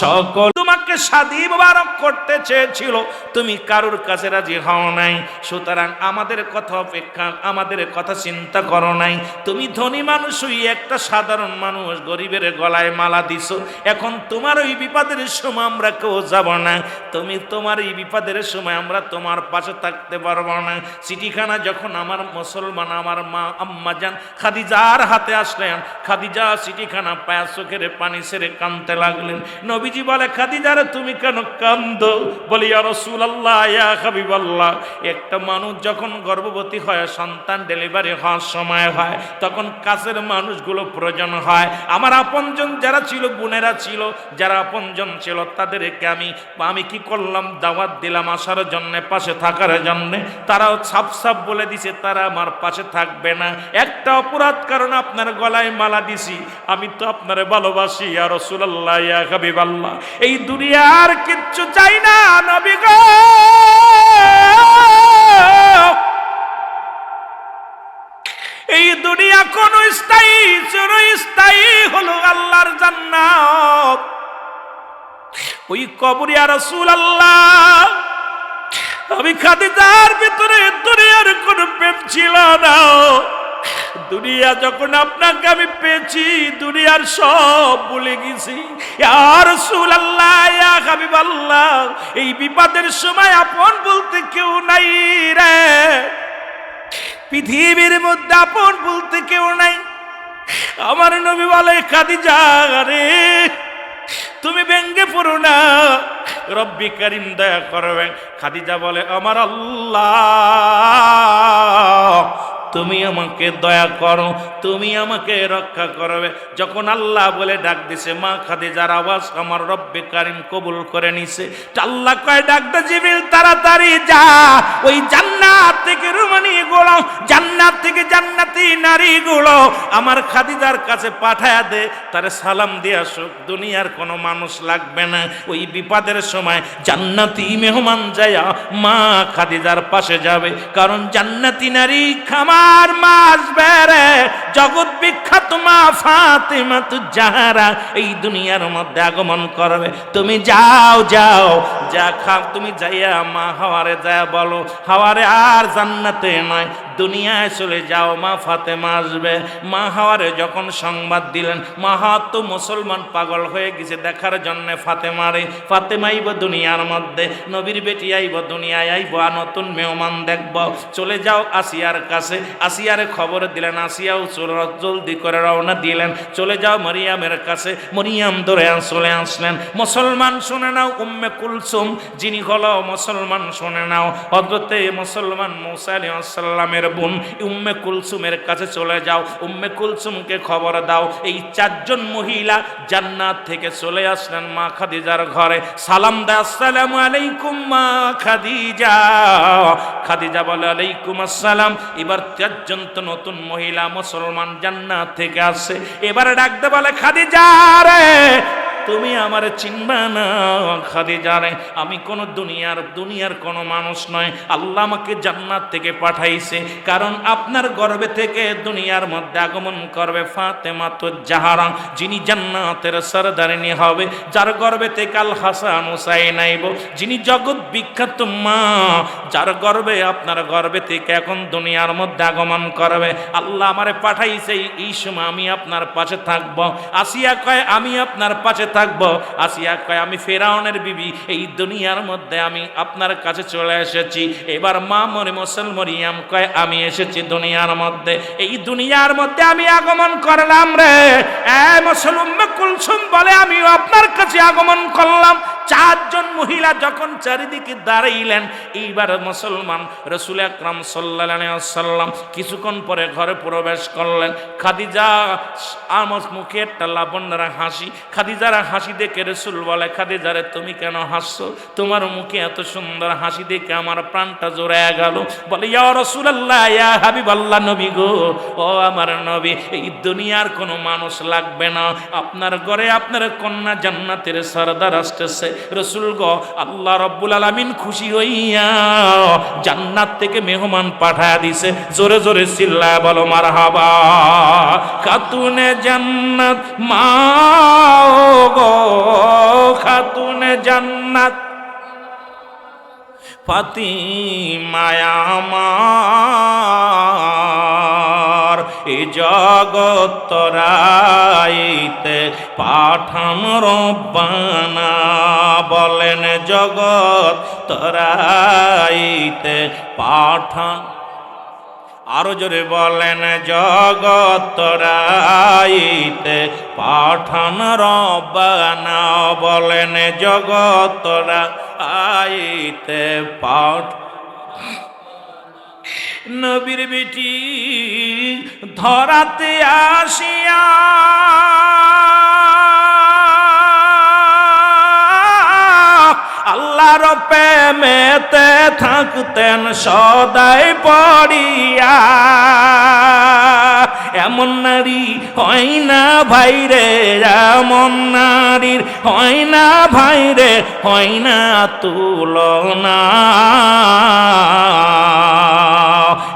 সকল। তোমাকে শাদী মোবারক করতে চেয়েছিল, তুমি কারোর কাছে রাজি হও নাই, সুতরাং আমাদের কথা অপেক্ষা, আমাদের কথা চিন্তা করো নাই। তুমি ধনী মানুষ, ওই একটা সাধারণ মানুষ, গরিবের গলায় মালা দিছো। এখন তোমার ওই বিপদের সময় আমরা কেউ যাব না, তুমি তোমার এই বিপদের সময় আমরা তোমার পাশে থাকতে পারবো না। চিঠিখানা যখন আমার মুসলমান, আমার মা আম্মা জান খাদিজার হাতে আসলেন, খাদিজা চিঠিখানা পায়া চোখের পানি ছেড়ে কাঁদতে লাগলেন। নবীজি বলে, খাদিজারে তুমি কেন কান্দো? বলি, ইয়া রাসূলুল্লাহ, ইয়া হাবিবাল্লাহ, একটা মানুষ যখন গর্ভবতী হয়, সন্তান ডেলিভারি হয়, যাওয়ার সময় হয়, তখন কাছের মানুষগুলো প্রয়োজন হয়। আমার আপনজন যারা ছিল, বোনেরা ছিল, যারা আপনজন ছিল, তাদেরকে আমি কি করলাম, দাওয়াত দিলাম আসার জন্যে, পাশে থাকার জন্যে। তারাও সাফ সাফ বলে দিছে তারা আমার পাশে থাকবে না। একটা অপরাধ কারণ আপনার গলায় মালা দিছি, আমি তো আপনারে ভালোবাসি ইয়া রাসূলুল্লাহ, ইয়া হাবিবাল্লাহ। এই দুনিয়ার কিচ্ছু চাই না নবী গো। এই দুনিয়া কোন স্থায়ী, চিরস্থায়ী হলো আল্লাহর জান্নাত। ওই কবর ইয়া রাসূলুল্লাহ, আমি খাদিজার ভিতরে দুনিয়ার কোন প্রেম ছিল না। দুনিয়া যখন আপনাকে আমি পেয়েছি, দুনিয়ার সব ভুলে গেছি ইয়া রাসূলুল্লাহ, ইয়া হাবিবাল্লাহ। এই বিপদের সময় আপন বলতে কেউ নাই রে, পৃথিবীর মধ্যে আপন বলতে কেউ নাই। আমার নবী বলে, খাদিজা রে তুমি ভেঙ্গে পড়ো না, রব্বি করিম দয়া করবেন। খাদিজা বলে, আমার আল্লাহ তুমি আমাকে দয়া করো, তুমি আমাকে রক্ষা করবে। যখন আল্লাহ বলে ডাক দিছে, মা খাদিজার আওয়াজ আমার রব্বে কারিম কবুল করে নিছে। আল্লাহ কয়, ডাক দে জিবরিল, তাড়াতাড়ি যা ওই জান্নাত থেকে রুমানি গুলো, জান্নাত থেকে জান্নাতি নারী গুলো আমার খাদিজার কাছে পাঠায়া দে, তারে সালাম দিয়ে আসুক। দুনিয়ার কোনো মানুষ লাগবে না। ওই বিপদের সময় জান্নাতি মেহমান যায়া মা খাদিজার পাশে যাবে, কারণ জান্নাতি নারী খামা আর মা আসবে রে, জগৎ বিখ্যাত মা ফাতেমা জাহরা এই দুনিয়ার মধ্যে আগমন করবে। তুমি যাও যাও যা খাও, তুমি যাইয়া মা হাওয়ারে যায়া বলো, হাওয়ারে আর জান্নাতে নয় দুনিয়ায় চলে যাও, মা ফাতেমা আসবে। মা হাওয়ারে যখন সংবাদ দিলেন, মা হাওয়া তো মুসলমান পাগল হয়ে গেছে দেখার জন্য ফাতেমারে। ফাতেমা আইব দুনিয়ার মধ্যে, নবীর বেটি আইব দুনিয়ায়, আইব নতুন মেহমান দেখব। চলে যাও আসিয়ার কাছে, আসিয়ারে খবর দিলেন, আসিয়াও জলদি করে রওনা দিলেন। চলে যাও মরিয়ামের কাছে, মরিয়াম ধরে চলে আসলেন। মুসলমান শুনে নাও, উম্মে কুলসুম যিনি হলো মুসলমান শুনে নাও, হযরতে মুসলমান মুসা আলাইহিস সালামের বোন উম্মে কুলসুমের কাছে চলে যাও। উম্মে কুলসুমকে খবর দাও, এই চারজন মহিলা জান্নাত থেকে চলে আসলেন মা খাদিজার ঘরে। সালাম দাও, আসসালামু আলাইকুম মা খাদিজা। খাদিজা বলে, আলাইকুম আসসালাম। এবার চারজন তো নতুন মহিলা মুসলমান জান্নাত থেকে আসে। এবারে ডাকতে বলে, খাদিজা রে তুমি আমার চিনবা না। খাদিজা রে আমি কোন দুনিয়ার কোন মানুষ নয়, আল্লাহ আমাকে জান্নাত থেকে পাঠাইছে, কারণ আপনার গর্ভে থেকে দুনিয়ার মধ্যে আগমন করবে ফাতেমা তো জাহরা, যিনি জান্নাতের সরদারিনী হবে, যার গর্ভে থেকে আল হাসান হুসাইন আইব, যিনি জগৎ বিখ্যাত মা, যার গর্ভে আপনার গর্ভে থেকে এখন দুনিয়ার মধ্যে আগমন করবে। আল্লাহ আমারে পাঠাইছে, এই সময় আমি আপনার পাশে থাকব। আসিয়া কয়, আমি আপনার পাশে থাকবো। আসিয়া কয়, আমি ফেরাউনের বিবি, এই দুনিয়ার মধ্যে আমি আপনার কাছে চলে এসেছি। এবার মা মরিয়াম কয়, আমি এসেছি দুনিয়ার মধ্যে, এই দুনিয়ার মধ্যে আমি আগমন করলাম রে। মুসলমান কুলসুম বলে, আমিও আপনার কাছে আগমন করলাম। চারজন মহিলা যখন চারিদিকে দাঁড়াইলেন, এইবার মুসলমান রাসূল আকরাম সাল্লাল্লাহু আলাইহি ওয়াসাল্লাম কিছুক্ষণ পরে ঘরে প্রবেশ করলেন। খাদিজা আমার মুখে একটা লাবণ্যের হাসি, খাদিজার হাসি দেখে রাসূল বলে, খাদিজা রে তুমি কেন হাসছো? তোমার মুখে এত সুন্দর হাসি দেখে আমার প্রাণটা জোড়ায় গেল। বলে, ইয়া রাসূলুল্লাহ, ইয়া হাবিবাল্লাহ, নবী গো, ও আমার নবী, এই দুনিয়ার কোনো মানুষ লাগবে না, আপনার ঘরে আপনার কন্যা জান্নাতের সরদার আসতেছে। রাসূল গো, আল্লাহ রাব্বুল আলামিন খুশি হইয়া জান্নাত থেকে মেহমান পাঠায়া দিছে। জোরে জোরে চিল্লায় বলো মারহাবা। খাতুনে জান্নাত মা গো, খাতুনে জান্নাত ফাতিমা আমার, এ জগৎ তরাইতে পাঠান রব্বানা। বলেন জগৎ তরাইতে পাঠান, আরো জোরে বলেন জগৎ তরাইতে পাঠান রব্বানা। বলেন জগৎ তরাইতে পাঠান। নবীর বেটি ধরাতে আসিয়া আল্লাহর প্রেমেতে থাকতেন সদাই পড়িয়া। এমন নারী হয় না ভাইরে, এমন নারীর হয় না ভাইরে, হয় না তুলনা।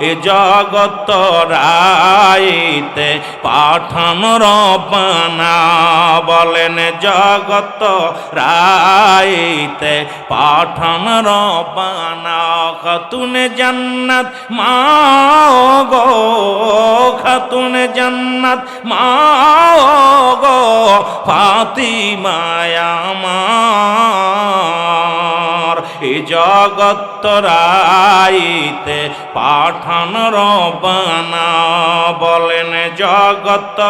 এ জগত রাইতে পাঠান রব্বানা, বলেন জগত রাইতে পাঠান রব্বানা। খাতুন জান্নাত মা গো, খাতুন জান্নাত মা গো, ফাতিমা আমার। এ জগত রাইতে পাঠান রব্বানা, বলেন জগত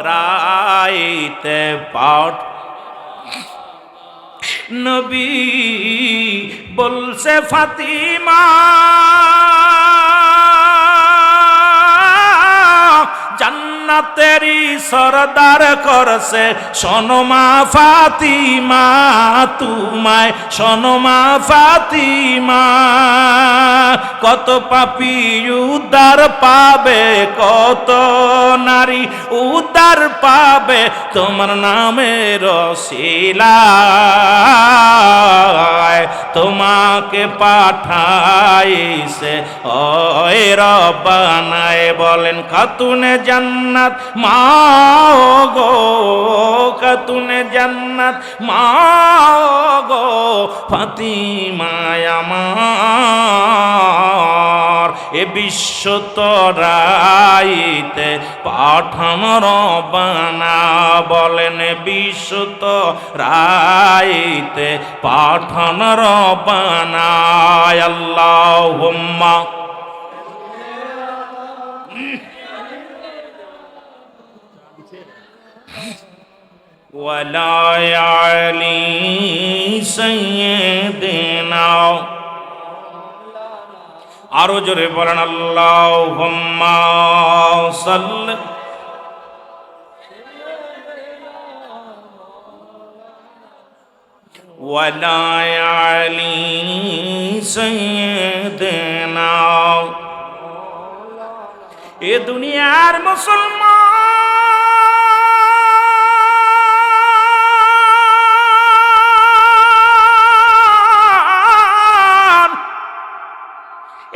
রাইতে পাঠ। নবী বলছে ফাতিমা জান্নাতেরি সরদার করছে, শোনো মা ফাতিমা তোমায়, শোনো মা ফাতিমা। কত পাপী উদ্ধার পাবে, কত নারী উদ্ধার পাবে তোমার নামের ওসিলায়। তোমাকে পাঠাইছে ওই রব্বানায়, বলেন খাতুনে জান্নাত মা গো, খাতুনে জান্নাত মা গো, ফাতিমা আমার। এ বিশ্ব তরাইতে পাঠান রব্বানা, বলেন বিশ্ব তরাইতে পাঠান রব্বানা। আল্লাহুম্মা ওয়ালা আলি সাইয়্যিদিনা। আরো জোরে বলেন আল্লাহুম্মা সাল্লি ওয়ালা আলি সাইয়্যিদিনা। এ দুনিয়ার মুসলমান,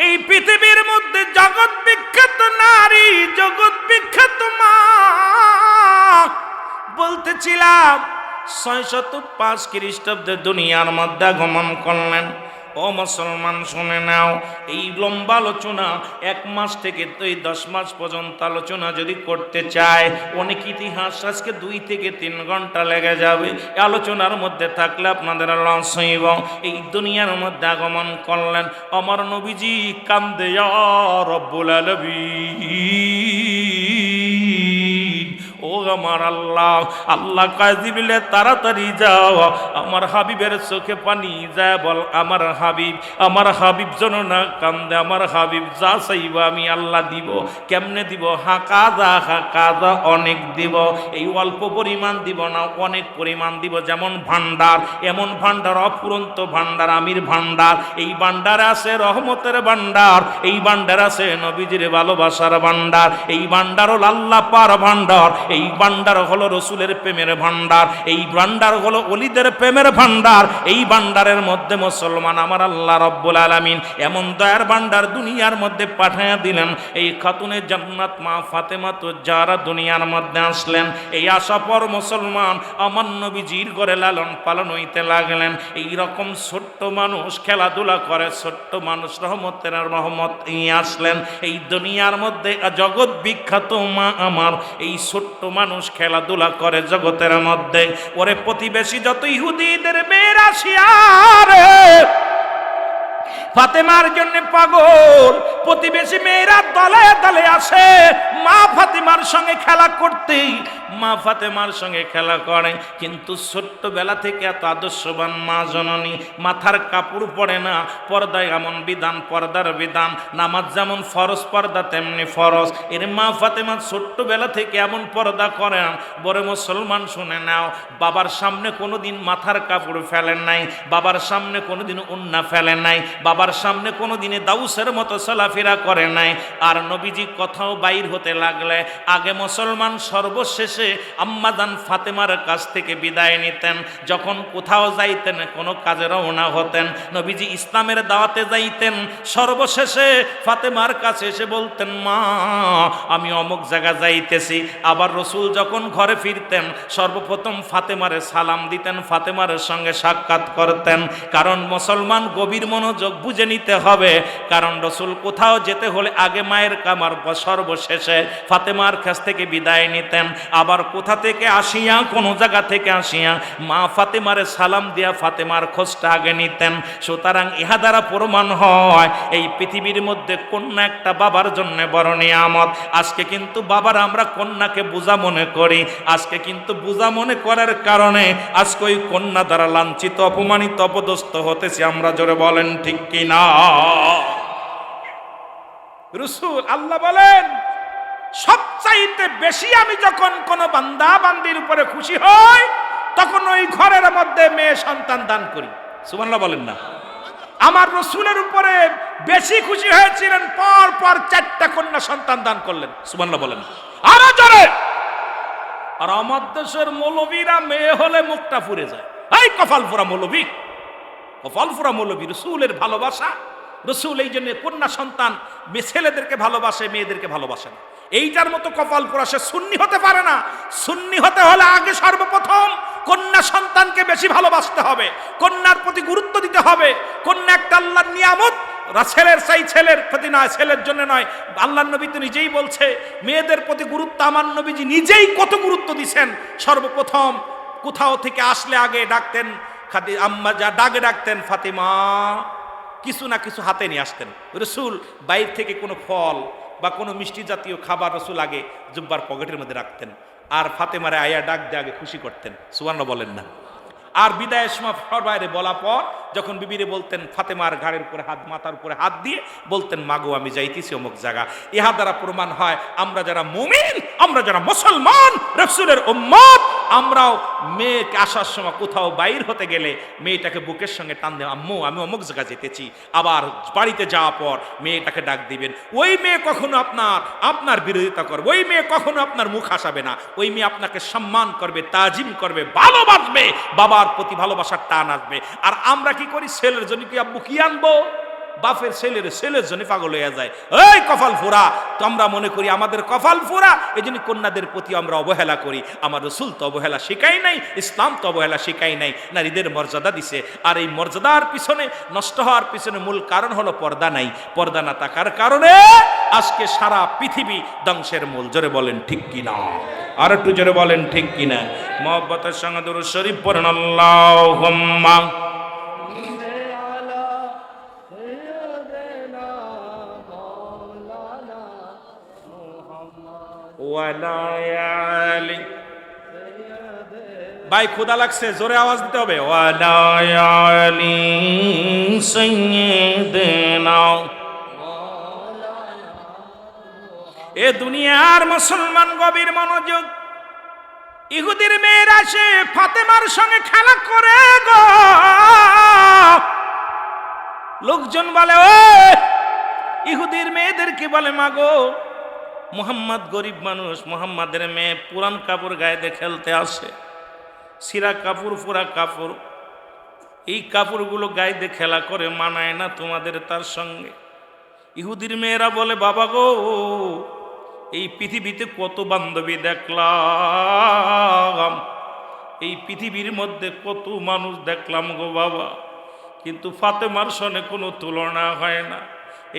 এই পৃথিবীর মধ্যে জগৎ বিখ্যাত নারী, জগৎ বিখ্যাত মা। বলতেছিলাম 605 খ্রিস্টাব্দে দুনিয়ার মধ্যে আগমন করলেন। ও মুসলমান শুনে নাও, এই লম্বা আলোচনা 1 মাস থেকে 10 মাস পর্যন্ত আলোচনা যদি করতে চায়, অনেক ইতিহাস আজকে 2 থেকে 3 ঘন্টা লেগে যাবে। এই আলোচনার মধ্যে থাকলে আপনাদের লস হইব। এই দুনিয়ার মধ্যে আগমন করলেন আমার নবীজি, কান্দে ইয়া রব্বুল আলামিন। ও আমার আল্লাহ, আল্লাহ কাজী বিলে তাড়াতাড়ি যাও, আমার হাবিবের চোখে পানি যায়, বল আমার হাবিব, আমার হাবিব যেন না কান্দে, আমার হাবিব যা চাইব আমি আল্লাহ দিব। কেমনে দিব? হাকাদা অনেক দিব। এই অল্প পরিমাণ দিব না, অনেক পরিমাণ দিব। যেমন ভান্ডার, এমন ভান্ডার, অফুরন্ত ভান্ডার, আমির ভান্ডার। এই ভান্ডারে আছে রহমতের ভান্ডার, এই ভান্ডার আছে নবীজির ভালোবাসার ভান্ডার, এই ভান্ডার হল আল্লাহ পার ভান্ডার, এই ভান্ডার হলো রসুলের প্রেমের ভান্ডার, এই ভান্ডার হলো ওলিদের প্রেমের ভান্ডার। এই ভান্ডারের মধ্যে মুসলমান আমার আল্লাহ রব্বুল আলামিন এমন দয়ার ভান্ডার দুনিয়ার মধ্যে পাঠাইয়া দিলেন। এই খাতুনে জান্নাত মা ফাতেমা তো যারা দুনিয়ার মধ্যে আসলেন, এই আসার পর মুসলমান আমার নবীজির ঘরে লালন পালন হইতে লাগলেন। এই রকম ছোট্ট মানুষ খেলাধুলা করে, ছোট্ট মানুষ রহমতের রহমত নিয়ে আসলেন এই দুনিয়ার মধ্যে। জগৎ বিখ্যাত মা আমার, এই ছোট্ট মানুষ খেলাধুলা করে জগতের মধ্যে। ওরে প্রতিবেশী যত ইহুদিদের মেয়েরা শিয়ারে ফাতেমার জন্য পাগল, প্রতিবেশী মেয়েরা দলে দলে আসে মা ফাতেমার সঙ্গে খেলা করতে। মা ফাতেমার সঙ্গে খেলা করে। কিন্তু ছোট্টবেলা থেকে এত আদর্শবান মা জননী, মাথার কাপড় পরে না, পর্দায় এমন বিধান, পর্দার বিধান, নামাজ যেমন ফরজ পর্দা তেমনি ফরজ। এর মা ফাতেমা ছোট্টবেলা থেকে এমন পর্দা করেন, বড় মুসলমান শুনে নাও, বাবার সামনে কোনোদিন মাথার কাপড় ফেলেন নাই, বাবার সামনে কোনোদিন উন্না ফেলেন নাই, বাবার সামনে কোনোদিনে দাউসের মতো চলাফেরা করে নাই। আর নবীজি কোথাও বাইর হতে লাগলে আগে মুসলমান সর্বশেষে আম্মাজান ফাতেমার কাছ থেকে বিদায় নিতেন। যখন কোথাও যাইতেন, কোনো কাজে রওনা হতেন, নবীজি ইসলামের দাওয়াতে যাইতেন, সর্বশেষে ফাতেমার কাছে এসে বলতেন, মা আমি অমুক জায়গা যাইতেছি। আবার রসুল যখন ঘরে ফিরতেন সর্বপ্রথম ফাতেমারে সালাম দিতেন, ফাতেমার সঙ্গে সাক্ষাৎ করতেন। কারণ মুসলমান গভীর মনোযোগ বুঝে নিতে হবে, কারণ রসুল কোথাও যেতে হলে আগে মায়ের কামার, সর্বশেষে ফাতেমার কাছ থেকে বিদায় নিতেন। আবার কোথা থেকে আসিয়া, কোনো জায়গা থেকে আসিয়া মা ফাতেমারে সালাম দিয়া ফাতেমার খোঁজটা আগে নিতেন। সুতরাং ইহা দ্বারা প্রমাণ হয় এই পৃথিবীর মধ্যে কন্যা একটা বাবার জন্য বড় নিয়ামত। আজকে কিন্তু বাবার আমরা কন্যাকে বোঝা মনে করি, আজকে কিন্তু বোঝা মনে করার কারণে আজকে ওই কন্যা দ্বারা লাঞ্ছিত, অপমানিত, অপদস্থ হতেছি। আমরা জোরে বলেন ঠিক কিনা? রাসূল আল্লাহ বলেন, সবচাইতে বেশি আমি যখন কোন বান্দা বান্দির উপরে খুশি হই তখন ওই ঘরের মধ্যে মেয়ে সন্তান দান করি। সুবহানাল্লাহ বলেন না? আমার রাসূলের উপরে বেশি খুশি হয়েছিলেন, পর পর 4টা কন্যা সন্তান দান করলেন। সুবহানাল্লাহ বলেন আরো জোরে। আর আমার দেশের মৌলবীরা মেয়ে হলে মুখটা ফুরে যায়। এই কপাল ফুরা মৌলবী, কপাল ফুরা মৌলবী। রাসূলের ভালোবাসা, রাসূল এই জন্য কন্যা সন্তান ছেলেদেরকে ভালোবাসে, মেয়েদেরকে ভালোবাসে না। এইটার মতো কপাল পোড়া সে সুন্নি হতে পারে না। সুন্নি হতে হলে আগে সর্বপ্রথম কন্যা সন্তানকে বেশি ভালোবাসতে হবে, কন্যার প্রতি গুরুত্ব দিতে হবে। কন্যা একটা আল্লাহর নিয়ামত, ছেলের চাই ছেলের প্রতি নয়, ছেলের জন্য নয়। আল্লাহর নবী তো নিজেই বলছে মেয়েদের প্রতি গুরুত্ব আমার নবীজি নিজেই কত গুরুত্ব দিছেন। সর্বপ্রথম কোথাও থেকে আসলে আগে ডাকতেন আম্মা, যা ডাকে ডাকতেন ফাতেমা, কিছু না কিছু হাতে নিয়ে আসতেন। রাসূল বাইরে থেকে কোনো ফল বা কোনো মিষ্টি জাতীয় খাবার রাসূল আগে জুব্বার পকেটের মধ্যে রাখতেন, আর ফাতেমারে আয়া ডাক দিয়ে আগে খুশি করতেন। সুবহানাল্লাহ বলেন না? আর বিদায়ের সময় বাইরে বলা পর যখন বিবিরে বলতেন, ফাতেমার ঘাড়ের উপরে হাত, মাথার উপরে হাত দিয়ে বলতেন, মাগো আমি যাইতেছি অমুক জায়গা। ইহা দ্বারা প্রমাণ হয় আমরা যারা মুমিন, আমরা যারা মুসলমান, রাসূলের উম্মত, আমরাও মেয়েকে আসার সময় কোথাও বাইর হতে গেলে মেয়েটাকে বুকের সঙ্গে টান দেব, আম্মু আমি অমুক জায়গা যেতেছি। আবার বাড়িতে যাওয়ার পর মেয়েটাকে ডাক দিবেন। ওই মেয়ে কখনো আপনার বিরোধিতা করবে, ওই মেয়ে কখনো আপনার মুখ হাসাবে না, ওই মেয়ে আপনাকে সম্মান করবে, তাজিম করবে, ভালোবাসবে, বাবার প্রতি ভালোবাসার টান আসবে। আর আমরা কি করি, ছেলের জন্য কি আব্বু কি আনবো, বাপের ছেলের জন্য পাগল হয়ে যায়। এই কপাল ফোড়া, তো আমরা মনে করি আমাদের কপাল ফোড়া, এই জন্য কন্যাদের প্রতি আমরা অবহেলা করি। আমার রাসূল তো অবহেলা শিখাই নাই, ইসলাম তো অবহেলা শিখাই নাই, নারীদের মর্যাদা দিছে। আর এই মর্যাদার পিছনে, নষ্ট হওয়ার পিছনে মূল কারণ হলো পর্দা নাই। পর্দা না থাকার কারণে আজকে সারা পৃথিবী ধ্বংসের মূল। জোরে বলেন ঠিক কিনা? আর একটু জোরে বলেন ঠিক কিনা? মহব্বতের সঙ্গে দুরূদ শরীফ পড়েন, আল্লাহুম্মা ভাই ক্ষুধা লাগছে, জোরে আওয়াজ দিতে হবে। এ দুনিয়ার মুসলমান গভীর মনোযোগ। ইহুদির মেয়েরা সে ফাতেমার সঙ্গে খেলা করে গো, লোকজন বলে ও ইহুদির মেয়েদেরকে বলে, মাগো মুহাম্মদ গরিব মানুষ, মুহাম্মাদের মেয়ে পুরান কাপড় গায়ে দিয়ে খেলতে আসে, সিরা কাপড়, পুরা কাপড়, এই কাপড়গুলো গায়ে দিয়ে খেলা করে, মানায় না তোমাদের তার সঙ্গে। ইহুদির মেয়েরা বলে, বাবা গো এই পৃথিবীতে কত বান্ধবী দেখলাম, এই পৃথিবীর মধ্যে কত মানুষ দেখলাম গো বাবা, কিন্তু ফাতেমার সঙ্গে কোনো তুলনা হয় না।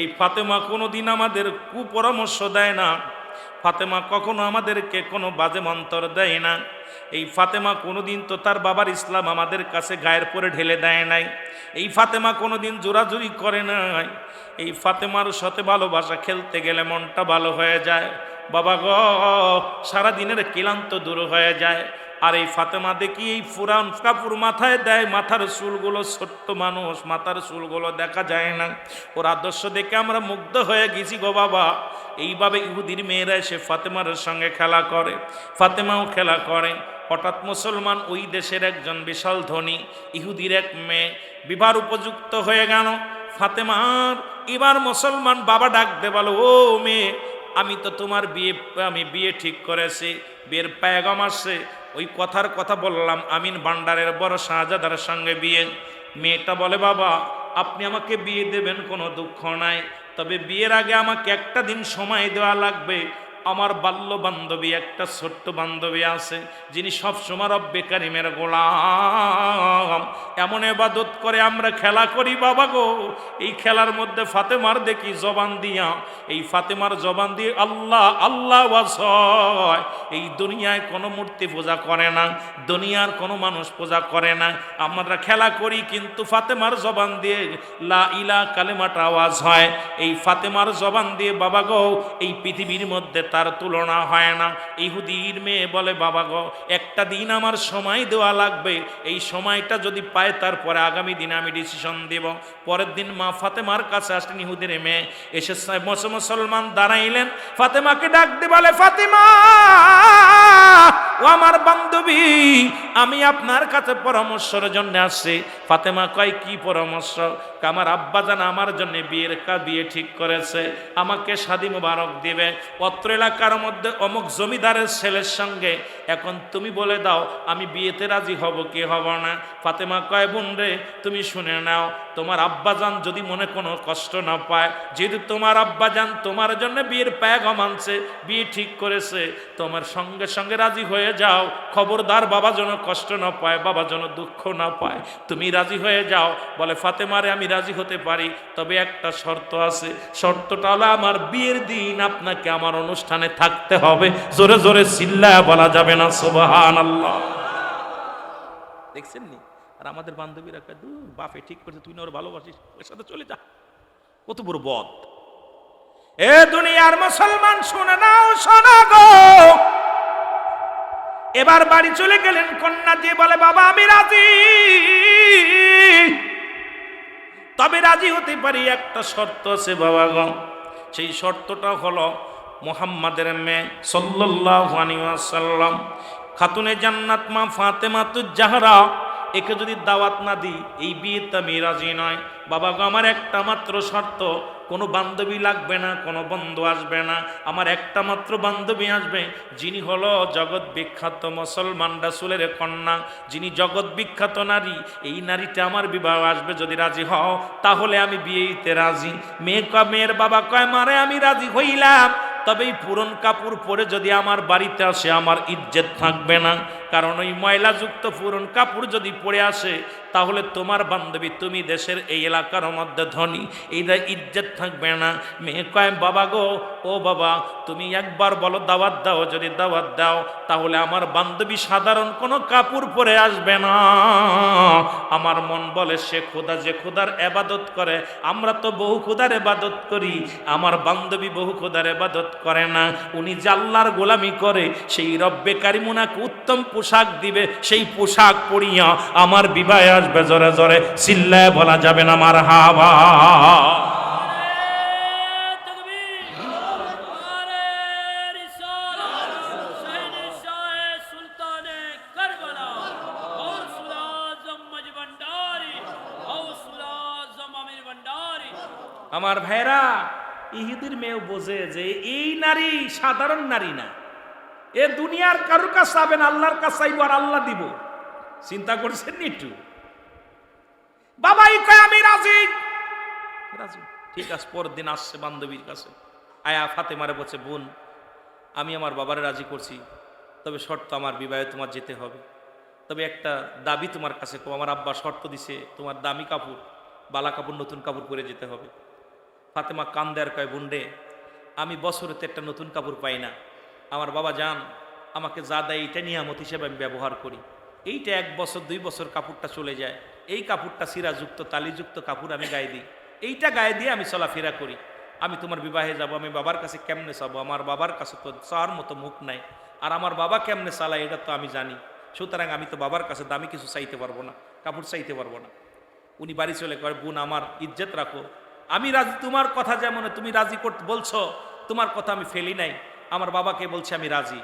এই ফাতেমা কোনোদিন আমাদের কুপরামর্শ দেয় না, ফাতেমা কখনো আমাদেরকে কোনো বাজে মন্তর দেয় না। এই ফাতেমা কোনোদিন তো তার বাবার ইসলাম আমাদের কাছে গায়ের পরে ঢেলে দেয় নাই। এই ফাতেমা কোনোদিন জোরাজুরি করে নাই। এই ফাতেমার সাথে ভালোবাসা খেলতে গেলে মনটা ভালো হয়ে যায়, বাবা গো সারাদিনের ক্লান্ত দূর হয়ে যায়। আর এই ফাতেমা দেখি এই পুরান কাপড় মাথায় দেয়, মাথার চুলগুলো, ছোট্ট মানুষ, মাথার চুলগুলো দেখা যায় না। ওর আদর্শ দেখে আমরা মুগ্ধ হয়ে গেছি গো বাবা। এইভাবে ইহুদির মেয়েরা এসে ফাতেমার সঙ্গে খেলা করে, ফাতেমাও খেলা করে। হঠাৎ মুসলমান ওই দেশের একজন বিশাল ধনী ইহুদির এক মেয়ে বিবাহ উপযুক্ত হয়ে গেল। ফাতেমার এবার মুসলমান বাবা ডাক দে বলো, ও মেয়ে, আমি তো তোমার বিয়ে ঠিক করেছি, বিয়ের পায়গাম আসছে, ওই কথার কথা বললাম, আমিন ভান্ডারের বড় শাহজাদার সঙ্গে বিয়ে। মেয়েটা বলে, বাবা আপনি আমাকে বিয়ে দেবেন, কোনো দুঃখ নাই, তবে বিয়ের আগে আমাকে একটা দিন সময় দেওয়া লাগবে। আমার বাল্য বান্ধবী, একটা ছোট্ট বান্ধবী আছে, যিনি সবসময় রব্বে কারিমের গোলাম, এমন ইবাদত করে আমরা খেলা করি বাবা গো। এই খেলার মধ্যে ফাতেমার দেখি জবান দিয়া, এই ফাতেমার জবান দিয়ে আল্লাহ আল্লাহ ওয়াসয়। এই দুনিয়ায় কোনো মূর্তি পূজা করে না, দুনিয়ার কোনো মানুষ পূজা করে না, আমরা খেলা করি, কিন্তু ফাতেমার জবান দিয়ে লা ইলাহা কালেমাটা আওয়াজ হয়। এই ফাতেমার জবান দিয়ে বাবা গো এই পৃথিবীর মধ্যে তার তুলনা হয় না। ইহুদির মেয়ে বলে, বাবা গো একটা দিন আমার সময় দেওয়া লাগবে, এই সময়টা যদি পায় তারপরে আগামী দিনে আমি ডিসিশন দেব। পরের দিন মা ফাতেমার কাছে আসলেন ইহুদির মেয়ে, এসে মুসলমান দাঁড়াইলেন, ফাতেমাকে ডাক দিয়ে বলে, ফাতেমা ও আমার বান্ধবী, আমি আপনার কাছে পরামর্শের জন্য আসছি। ফাতেমা কয়, কি পরামর্শ? আমার আব্বাজান আমার জন্য বিয়ে ঠিক করেছে, আমাকে শাদী মুবারক দিবে, অত্র এলাকার মধ্যে অমুক জমিদারের ছেলের সঙ্গে, এখন তুমি বলে দাও আমি বিয়েতে রাজি হব কি হব না। ফাতেমা কয়, বোন রে তুমি শুনে নাও, তোমার আব্বাজান যদি মনে কোনো কষ্ট না পায়, যেহেতু তোমার আব্বাজান তোমার জন্য বিয়ের পায়গাম আনছে, বিয়ে ঠিক করেছে, তোমার সঙ্গে সঙ্গে রাজি হয়ে যাও। খবরদার বাবা যেন কষ্ট না পায়, বাবা যেন দুঃখ না পায়, তুমি রাজি হয়ে যাও। বলে, ফাতেমারে আমি রাজি হতে পারি, তবে একটা শর্ত আছে, শর্তটা হলো আমার বিয়ের দিন আপনাকে আমার অনুষ্ঠানে থাকতে হবে। জোরে জোরে চিল্লায়া বলা যাবে না সুবহানাল্লাহ। দেখছেন নি? আর আমাদের বান্ধবীরা কয়, দূর বাপে ঠিক করছে, তুই না ওর ভালোবাসিস, ওর সাথে চলে যা। কত বড় বদ! এ দুনিয়ার মুসলমান শুনে নাও, শোনা গো। এবার বাড়ি চলে গেলেন কন্যা, যে বলে, বাবা আমি রাজি, তবে রাজি হতে পারি, একটা শর্ত আছে বাবা গো। সেই শর্তটা হলো মুহাম্মাদের মেয়ে সাল্লাল্লাহু আলাইহি ওয়াসাল্লাম খাতুনে জান্নাত মা ফাতেমাতুজ জাহরা, একে যদি দাওয়াত না দিই এই বিয়েতে আমি রাজি নয়। বাবা গো আমার একটা মাত্র শর্ত, কোনো বান্ধবী লাগবে না, কোনো বন্ধু আসবে না, আমার একটা মাত্র বান্ধবী আসবে, যিনি হলো জগৎ বিখ্যাত মুসলমান রাসূলের কন্যা, যিনি জগৎ বিখ্যাত নারী, এই নারীটা আমার বিবাহ আসবে। যদি রাজি হও তাহলে আমি বিয়েতে রাজি। মেয়ের বাবা কয়, মারে আমি রাজি হইলাম, তবে এই পুরন কাপড় পরে যদি আমার বাড়িতে আসে আমার ইজ্জত থাকবে না, কারণ ওই ময়লাযুক্ত পুরন কাপড় যদি পরে আসে তাহলে তোমার বান্ধবী, তুমি দেশের এই এলাকার মধ্যে ধনী, এইটা ইজ্জত থাকবে না। মেয়ে কয়, বাবা গো, ও বাবা তুমি একবার বলো দাওয়াত দাও, যদি দাওয়াত দাও তাহলে আমার বান্ধবী সাধারণ কোনো কাপড় পরে আসবে না। আমার মন বলে, সে খোদা, যে খোদার ইবাদত করে, আমরা তো বহু খোদার ইবাদত করি, আমার বান্ধবী বহু খোদার ইবাদত করে না, উনি যে আল্লাহর গোলামি করে, সেই রব্বে কারিম উনাকে উত্তম পোশাক দিবে, সেই পোশাক পরিয়া আমার বিবাহে আসবে। জোরে জোরে চিল্লায় বলা যাবে না মারহাবা। আমার ভাইরা, ইহুদির মেয়েও বোঝে যে এই নারী সাধারণ নারী না, এ দুনিয়ার কারোর কাছে চাবে না, আল্লাহর কাছে চাইবো আর আল্লাহ দিব। চিন্তা করছেন একটু? বাবাই কয়, আমি রাজি। রাজি, ঠিক আছে। পরের দিন আসছে বান্ধবীর কাছে, আয়া ফাতেমারে বলছে, বোন আমি আমার বাবারে রাজি করছি, তবে শর্ত আমার বিবাহে তোমার যেতে হবে, তবে একটা দাবি তোমার কাছে। আমার আব্বা শর্ত দিছে, তোমার দামি কাপড়, বালা কাপড়, নতুন কাপড় পরে যেতে হবে। ফাতেমা কান্দে আর কয়, বোন রে, আমি বছরেতে একটা নতুন কাপড় পাই না, আমার বাবা যান আমাকে যা দেয় এইটা নিয়ামত হিসেবে আমি ব্যবহার করি, এইটা 1 বছর 2 বছর কাপড়টা চলে যায়, এই কাপড়টা সিরাযুক্ত তালিযুক্ত কাপড় আমি গায়ে দিই, এইটা গায়ে দিয়ে আমি চলাফেরা করি। আমি তোমার বিবাহে যাব, আমি বাবার কাছে কেমনে চাবো? আমার বাবার কাছে তো চাওয়ার মতো মুখ নাই, আর আমার বাবা কেমনে চালায় এটা তো আমি জানি, সুতরাং আমি তো বাবার কাছে দামি কিছু চাইতে পারবো না, কাপড় চাইতে পারবো না। উনি বাড়ি চলে কয়, বোন আমার ইজ্জত রাখো, আমি রাজি, তোমার কথা যেমন তুমি রাজি করতে বলছো, তোমার কথা আমি ফেলি নাই, আমার বাবাকে বলছি আমি রাজি।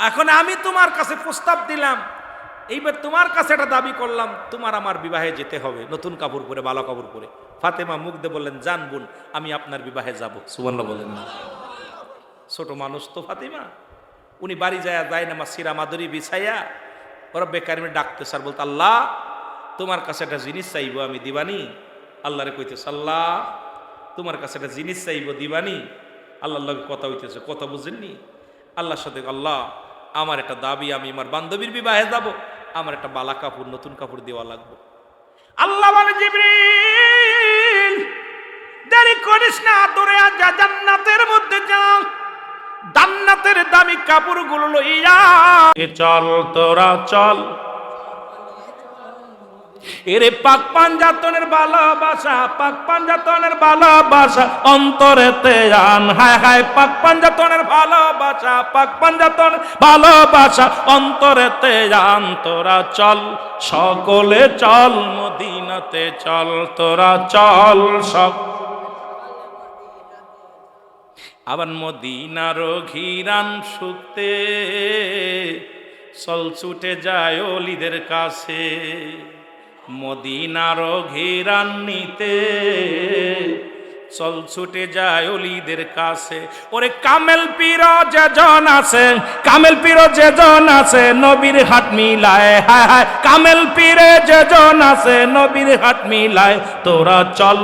এখন আমি তোমার কাছে প্রস্তাব দিলাম, এইবার তোমার কাছে একটা দাবি করলাম, তোমার আমার বিবাহে যেতে হবে নতুন কাপড় পরে, ভালো কাপড় পরে। ফাতেমা মুখ দিয়ে বললেন, জান বোন, আমি আপনার বিবাহে যাব। সুবহানাল্লাহ বলেন না? ছোট মানুষ তো ফাতেমা। উনি বাড়ি যায় না মা সিরা মাদুরি বিছাইয়া ওরা বেকার ডাকতে স্যার, বলতে আল্লাহ তোমার কাছে একটা জিনিস চাইবো, আমি দিবানি? আল্লাহরে কইতেছে, আল্লাহ তোমার কাছে একটা জিনিস চাইবো, দিবানি? আল্লাহর লগে কথা হইতেছে, কথা বুঝেননি? আল্লাহর সাথে, আল্লাহ আমার একটা দাবি, আমি আমার বান্ধবীর বিবাহে যাব, আমার একটা বালা কাপড়, নতুন কাপড় দেওয়া লাগবে। আল্লাহ বলে, জিবরিল দেরি করিস না, দৌড়ে যা, জান্নাতের মধ্যে যা, জান্নাতের দামি কাপড়গুলো লইয়া চল, তোরা চল। এরে পাক পাঞ্জাতনের ভালোবাসা, পাক পাঞ্জাতনের ভালোবাসা অন্তরেতে আন, হায় হায় পাক পাঞ্জাতনের ভালোবাসা, পাক পাঞ্জাতনের ভালোবাসা অন্তরেতে আন। তোরা চল, সকলে চল, মদিনাতে চল, তোরা চল সব। আবার মদিনার ঘিরান শুকতে চল, ছুটে যায় অলিদের কাছে, মদিনার ঘিরান নিতে চল, ছুটে যায় অলিদের কাছে। ওরে কামেল পীর যেজন আছে, কামেল পীর যেজন আছে নবীর হাত মিলায়, হায় হায় কামেল পীরে যেজন আছে নবীর হাত মিলায়। তোরা চল,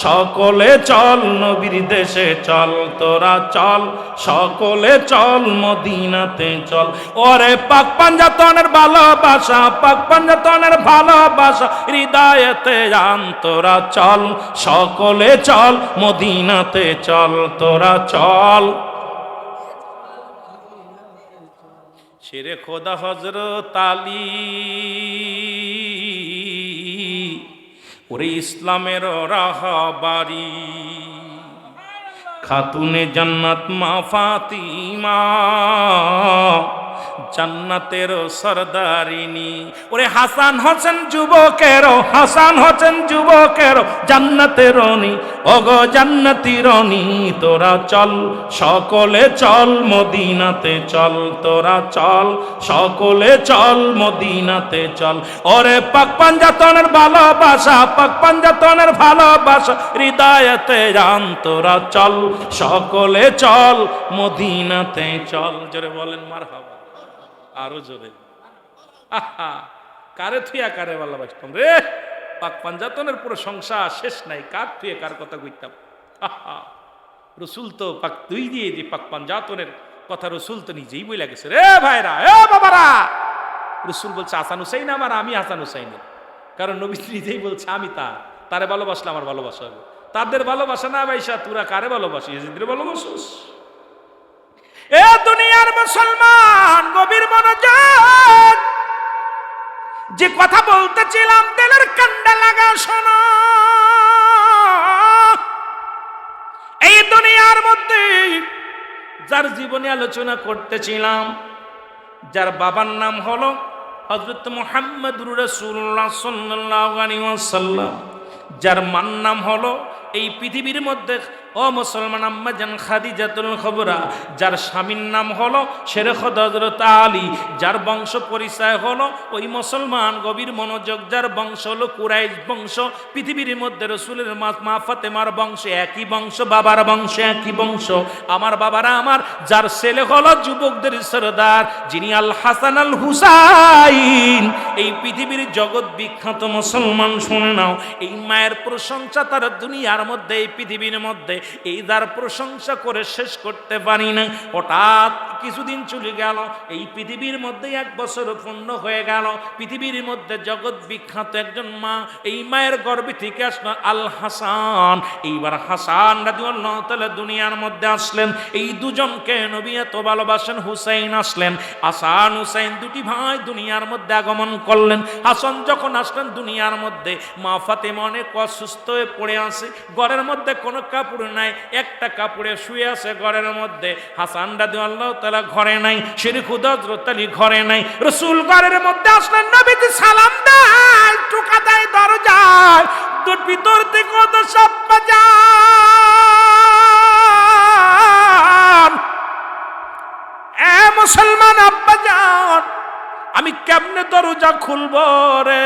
সকলে চল, নবীর দেশে চল, তোরা চল, সকলে চল, মদিনাতে চল। ওরে পাক পাঞ্জাতনের ভালোবাসা, পাক পাঞ্জাতনের ভালোবাসা হৃদয়েতে আন। তোরা চল, সকলে চল, মদিনাতে চল, তোরা চল। শেরে খোদা হযরত আলী, ওরে ইসলামের রাহবারি, খাতুনে জান্নাত মা ফাতিমা, জান্নাতের সরদারিনী। ওরে হাসান হোসেন যুবকের, হাসান হোসেন যুবকের জান্নাতের রানী, ওগো জান্নাতি রানী। তোরা চল, সকলে চল, মদিনাতে চল, তোরা চল, সকলে চল, মদিনাতে চল। ওরে পাক পাঞ্জাতনের ভালোবাসা, পাক পাঞ্জাতনের ভালোবাসা হৃদয়েতে আন। তোরা চল, সকলে চল, মদিনাতে চল। জোরে বলেন মারহাবা, আরো জোরে। কারে থুয়া কারে ভালোবাসতাম রে, পাক পাঞ্জাতনের পুরো সংসার শেষ নাই, কার থুয়ে কার কথা কইতাম। রসুল তো পাক দুই দিয়ে যে পাক পাঞ্জাতনের কথা রসুল তো নিজেই বইলা গেছে। রে ভাইরা, এ বাবারা, রসুল বলছে হাসান হুসাইন আমার, আমি হাসান হুসাইনের, কারণ নবী নিজেই বলছে আমি তারে ভালোবাসলে আমার ভালোবাসা হবে। তাদের ভালোবাসা না ভাইসা তোরা কারে ভালোবাসিস, ভালোবাসিস? এ দুনিয়ার মুসলমান গভীর মনোযোগ, যে কথা বলতেছিলাম দিলের কান্ডা লাগা শোনো। এই দুনিয়ার মধ্যে যার জীবনে আলোচনা করতেছিলাম, যার বাবার নাম হলো হযরত মুহাম্মদুর রাসূলুল্লাহ সাল্লাল্লাহু আলাইহি ওয়াসাল্লাম, যার মার নাম হলো এই পৃথিবীর মধ্যে ও মুসলমান আম্মা জান খাদিজাতুল কুবরা, যার স্বামীর নাম হলো শেরে খোদা হযরত আলী, যার বংশ পরিচয় হলো ওই মুসলমান গভীর মনোযোগ, যার বংশ হলো কুরাইশ বংশ। পৃথিবীর মধ্যে রাসূলের মা ফাতেমার বংশ একই বংশ, বাবার বংশ একই বংশ। আমার বাবারা আমার, যার ছেলে হলো যুবকদের সরদার, যিনি আল হাসান আল হুসাইন। এই পৃথিবীর জগৎ বিখ্যাত মুসলমান শুনে নাও, এই মায়ের প্রশংসা তার দুনিয়ার মধ্যে, এই পৃথিবীর মধ্যে এই যার প্রশংসা করে শেষ করতে পারি না। হঠাৎ কিছুদিন চলে গেল, এই পৃথিবীর মধ্যে 1 বছর পূর্ণ হয়ে গেল। পৃথিবীর মধ্যে জগৎ বিখ্যাত একজন মা, এই মায়ের গর্ভে থেকে আসলো আল হাসান। এইবার হাসান রাদিয়াল্লাহু তাআলা দুনিয়ার মধ্যে আসলেন। এই দুজনকে নবী এত ভালোবাসেন। হুসাইন আসলেন, হাসান হুসাইন দুটি ভাই দুনিয়ার মধ্যে আগমন করলেন। হাসান যখন আসলেন দুনিয়ার মধ্যে, মা ফাতেমা অনেক অসুস্থ হয়ে পড়ে আছে। ঘরের মধ্যে কোনো কাপড় নাই, একটা কাপড়ে শুয়ে আছে ঘরের মধ্যে। হাসান রাদিয়াল্লাহু তাআলা ঘরে নাই, শরীফ হযরত আলী ঘরে নাই। রাসূল ঘরের মধ্যে আসলেন, নবীজি সালাম দেয়, টোকা দেয় দরজায়, তোর ভিতর থেকে কত সব বাজান, এ মুসলমান আব্বাজান, আমি কেমনে দরজা খুলবো রে?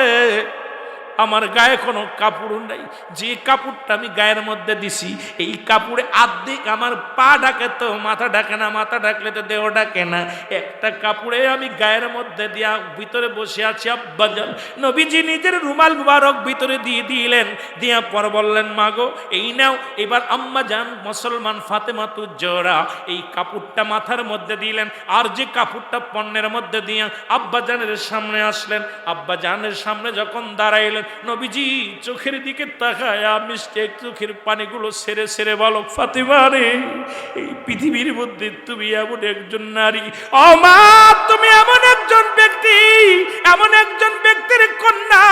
আমার গায়ে কোনো কাপড় নাই। যে কাপড়টা আমি গায়ের মধ্যে দিছি, এই কাপড়ে আর্ধেক আমার পা ঢাকে, তো মাথা ঢাকে না, মাথা ঢাকলে তো দেহ ঢাকে না। একটা কাপড়ে আমি গায়ের মধ্যে দিয়া ভিতরে বসে আছি আব্বাজান। নবীজি নিজের রুমাল মুবারক ভিতরে দিয়ে দিলেন, দিয়া পর বললেন, মাগো এই নাও। এবার আম্মাজান মুসলমান ফাতেমাতুজ জোহরা এই কাপড়টা মাথার মধ্যে দিলেন, আর যে কাপড়টা পণ্যের মধ্যে দিয়া আব্বাজানের সামনে আসলেন। আব্বাজানের সামনে যখন দাঁড়াইলেন, নবীজি চোখের দিকে তাকায়া মিষ্টি চোখের পানিগুলো ছেড়ে ছেড়ে বলো, ফাতেমা রে, এই পৃথিবীর মধ্যে তুমি এমন একজন নারী, ও মা তুমি এমন একজন ব্যক্তি, এমন একজন ব্যক্তির কন্যা,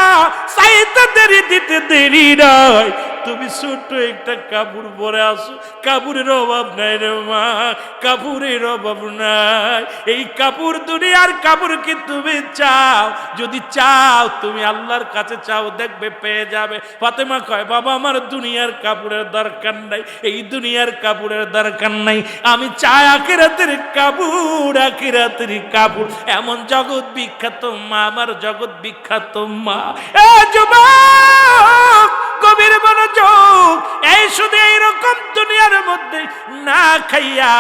চাইতে দেরি দিতে দেরি নয়। তুমি ছোট্ট একটা কাপড় পরে আসো, কাপড়ের অভাব নাই রে মা, কাপড়ের অভাব নাই। এই কাপড় দুনিয়ার কাপড় কি তুমি চাও? যদি চাও তুমি আল্লাহর কাছে চাও, দেখবে পেয়ে যাবে। ফাতেমা কয়, বাবা আমার দুনিয়ার কাপড়ের দরকার নাই, এই দুনিয়ার কাপড়ের দরকার নাই, আমি চাই আখিরাতের কাপড়, আখিরাতের কাপড়। এমন জগৎ বিখ্যাত মা, আমার জগৎ বিখ্যাত মা। এ যুবক গভীর মনোযোগ, এই শুধু এইরকম দুনিয়ার মধ্যে না খাইয়া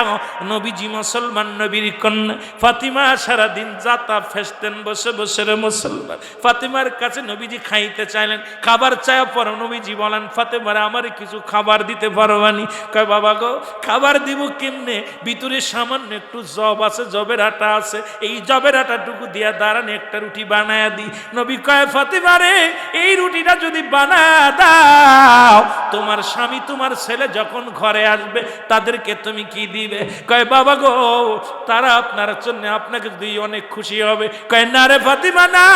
নবীজি মুসলমান নবীর কন্যা ফাতিমা সারাদিন যাতা ফেসতেন বসে বসে রে মুসলমান। ফাতিমার কাছে নবীজি খাইতে চাইলেন, খাবার চাওয়া পর নবীজি বলেন, ফাতেমারে আমার কিছু খাবার দিতে পারবানি? কয়, বাবা গো খাবার দিব কেমনে? ভিতরে সামান্য একটু জব আছে, জবের আটা আছে, এই জবের আটাটুকু দিয়া দাঁড়ান একটা রুটি বানায়া দিই। নবী কয়, ফাতিমারে এই রুটিটা যদি বানায় দাও, তোমার স্বামী তোমার ছেলে যখন ঘরে আসবে তাদেরকে তুমি কি দিবে? কয়, বাবা গো তারা আপনার জন্য আপনাকে দিয়ে অনেক খুশি হবে। কয়, না রে ফাতিমা না,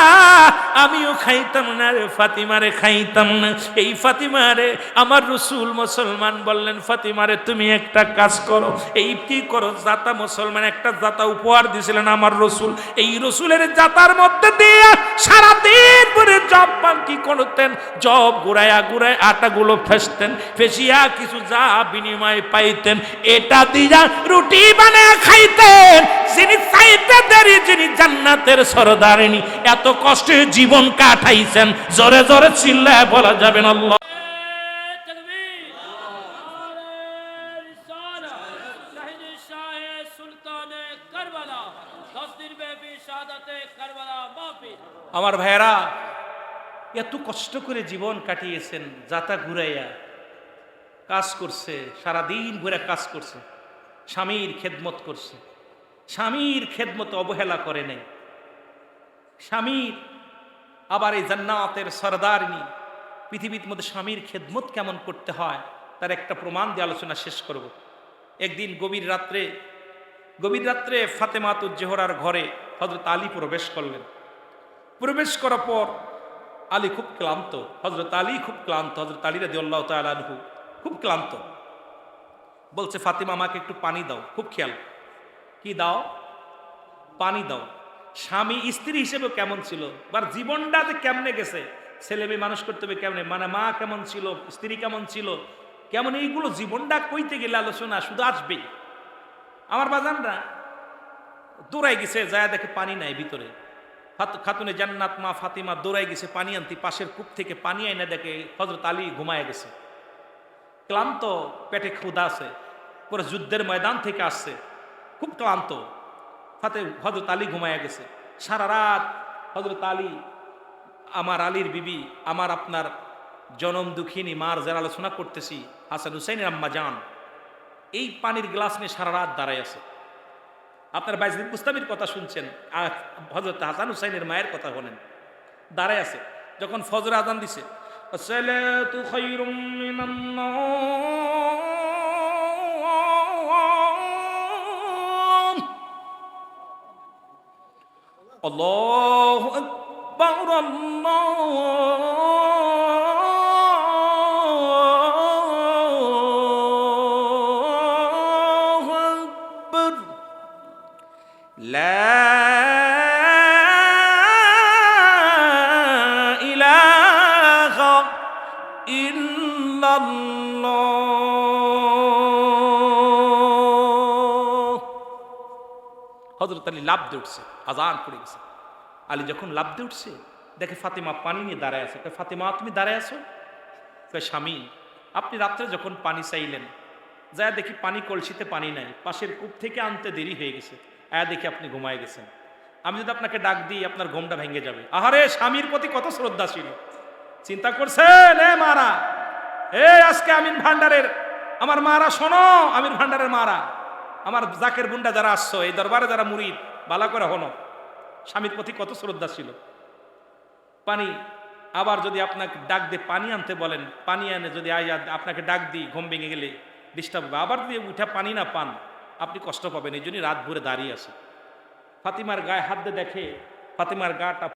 আমিও খাইতাম না রে ফাতিমারে, খাইতাম না। এই ফাতিমারে আমার রাসূল মুসলমান বললেন, ফাতিমারে তুমি একটা কাজ করো। এই কি করো? জাতা, মুসলমান একটা জাতা উপহার দিয়েছিলেন আমার রাসূল, এই রাসূলের জাতার মধ্যে দিয়ে সারাদিন পরে জব কি করতেন, জব ঘুরাইয়া ঘুরাই আটাগুলো ফেসতেন, ফেসিয়া কিছু যা বিনিময় পাইতেন, এটা দিয়া রুটি বানায় খাইতেন। যিনি চাইতে দেরি, যিনি জান্নাতের সরদারিনী, এত কষ্টে জীবন কাটাইছেন, জোরে জোরে চিল্লায় বলা যাবেন আল্লাহ। আমার ভাইয়েরা, এত কষ্ট করে জীবন কাটিয়েছেন, যাতা ঘুরাইয়া কাজ করছে, সারাদিন ঘুরে কাজ করছে, স্বামীর খেদমত করছে, স্বামীর খেদমত অবহেলা করে নাই। স্বামীর আবার এই জান্নাতের সরদারিনী পৃথিবীর মধ্যে স্বামীর খেদমত কেমন করতে হয় তার একটা প্রমাণ দিয়ে আলোচনা শেষ করব। একদিন গভীর রাত্রে ফাতেমাতুজ জোহরার ঘরে হযরত আলী প্রবেশ করলেন। প্রবেশ করার পর আলী খুব ক্লান্ত, হযরত আলী খুব ক্লান্ত, হযরত আলী রাদিয়াল্লাহু তাআলা আনহু খুব ক্লান্ত। বলছে, ফাতিমা আমাকে একটু পানি দাও। খুব খেয়াল, কি দাও? পানি দাও। স্বামী স্ত্রী হিসেবে কেমন ছিল, বা জীবনটা যে কেমনে গেছে, ছেলে মেয়ে মানুষ করতে হবে কেমনে, মানে মা কেমন ছিল, স্ত্রী কেমন ছিল, কেমন, এইগুলো জীবনটা কইতে গেলে আলোচনা শুধু আসবেই। আমার বাজানরা দৌড়াই গেছে, যায় দেখে পানি নাই ভিতরে। খাতুনে জান্নাত মা ফাতিমা দৌড়াই গেছে পানি আনতে, পাশের কূপ থেকে পানি আইনা দেখে হযরত আলী ঘুমায় গেছে, ক্লান্ত, পেটে ক্ষুধা আছে, পরে যুদ্ধের ময়দান থেকে আসছে, খুব ক্লান্ত। হযরত আলী ঘুমায় গেছে। সারা রাত হযরত আলী, আমার আলীর বিবি, আমার আপনার জনম দুঃখিনী মার যারা আলোচনা করতেছি, হাসান হুসাইনের আম্মা জান, এই পানির গ্লাস নিয়ে সারা রাত দাঁড়ায় আছে। আপনার বাইজিদ বুস্তামির কথা শুনছেন, আর হযরত হাসান হুসাইনের মায়ের কথা বলেন, দাঁড়ায় আছে যখন ফজর আজান দিছে, আসসালাতু খায়রুম মিনান নাওম, আল্লাহু আকবার, আল্লাহু আকবার, লা ইলাহা ইল্লাল্লাহ। হযরত আলী লাফ দিয়ে উঠছে, আজান পড়ে গেছে। আলী যখন লাফ দিয়ে উঠছে দেখে ফাতেমা পানি নিয়ে দাঁড়ায় আছে। কয়, ফাতেমা তুমি দাঁড়ায় আছো? কয়, স্বামী আপনি রাত্রে যখন পানি চাইলেন, যা দেখি পানি কলসিতে পানি নাই, পাশের কূপ থেকে আনতে দেরি হয়ে গেছে, আয়া দেখি আপনি ঘুমায় গেছেন। আমি যদি আপনাকে ডাক দিই আপনার ঘুমটা ভেঙে যাবে। আহারে, স্বামীর প্রতি কত শ্রদ্ধা ছিল। চিন্তা করছেন, এ মারা, আজকে আমিন ভান্ডারের আমার মারা, শোনো আমিন ভান্ডারের মারা, আমার জাকের বুন্ডা যারা আসছো, এই দরবারে যারা মুরিদ, বালা করে হনো, স্বামীর প্রতি কত শ্রদ্ধা ছিল। পানি, আবার যদি আপনাকে ডাক দিয়ে পানি আনতে বলেন, পানি আনে যদি আপনাকে ডাক দিই, ঘুম ভেঙে গেলে ডিস্টার্ব হবে, আবার যদি উঠা পানি না পান আপনি কষ্ট পাবেন। এই জন্যই রাত ভরে দাঁড়িয়ে আছে। ফাতিমার গায়ে হাত দিয়ে দেখে ফাতিমার গাটা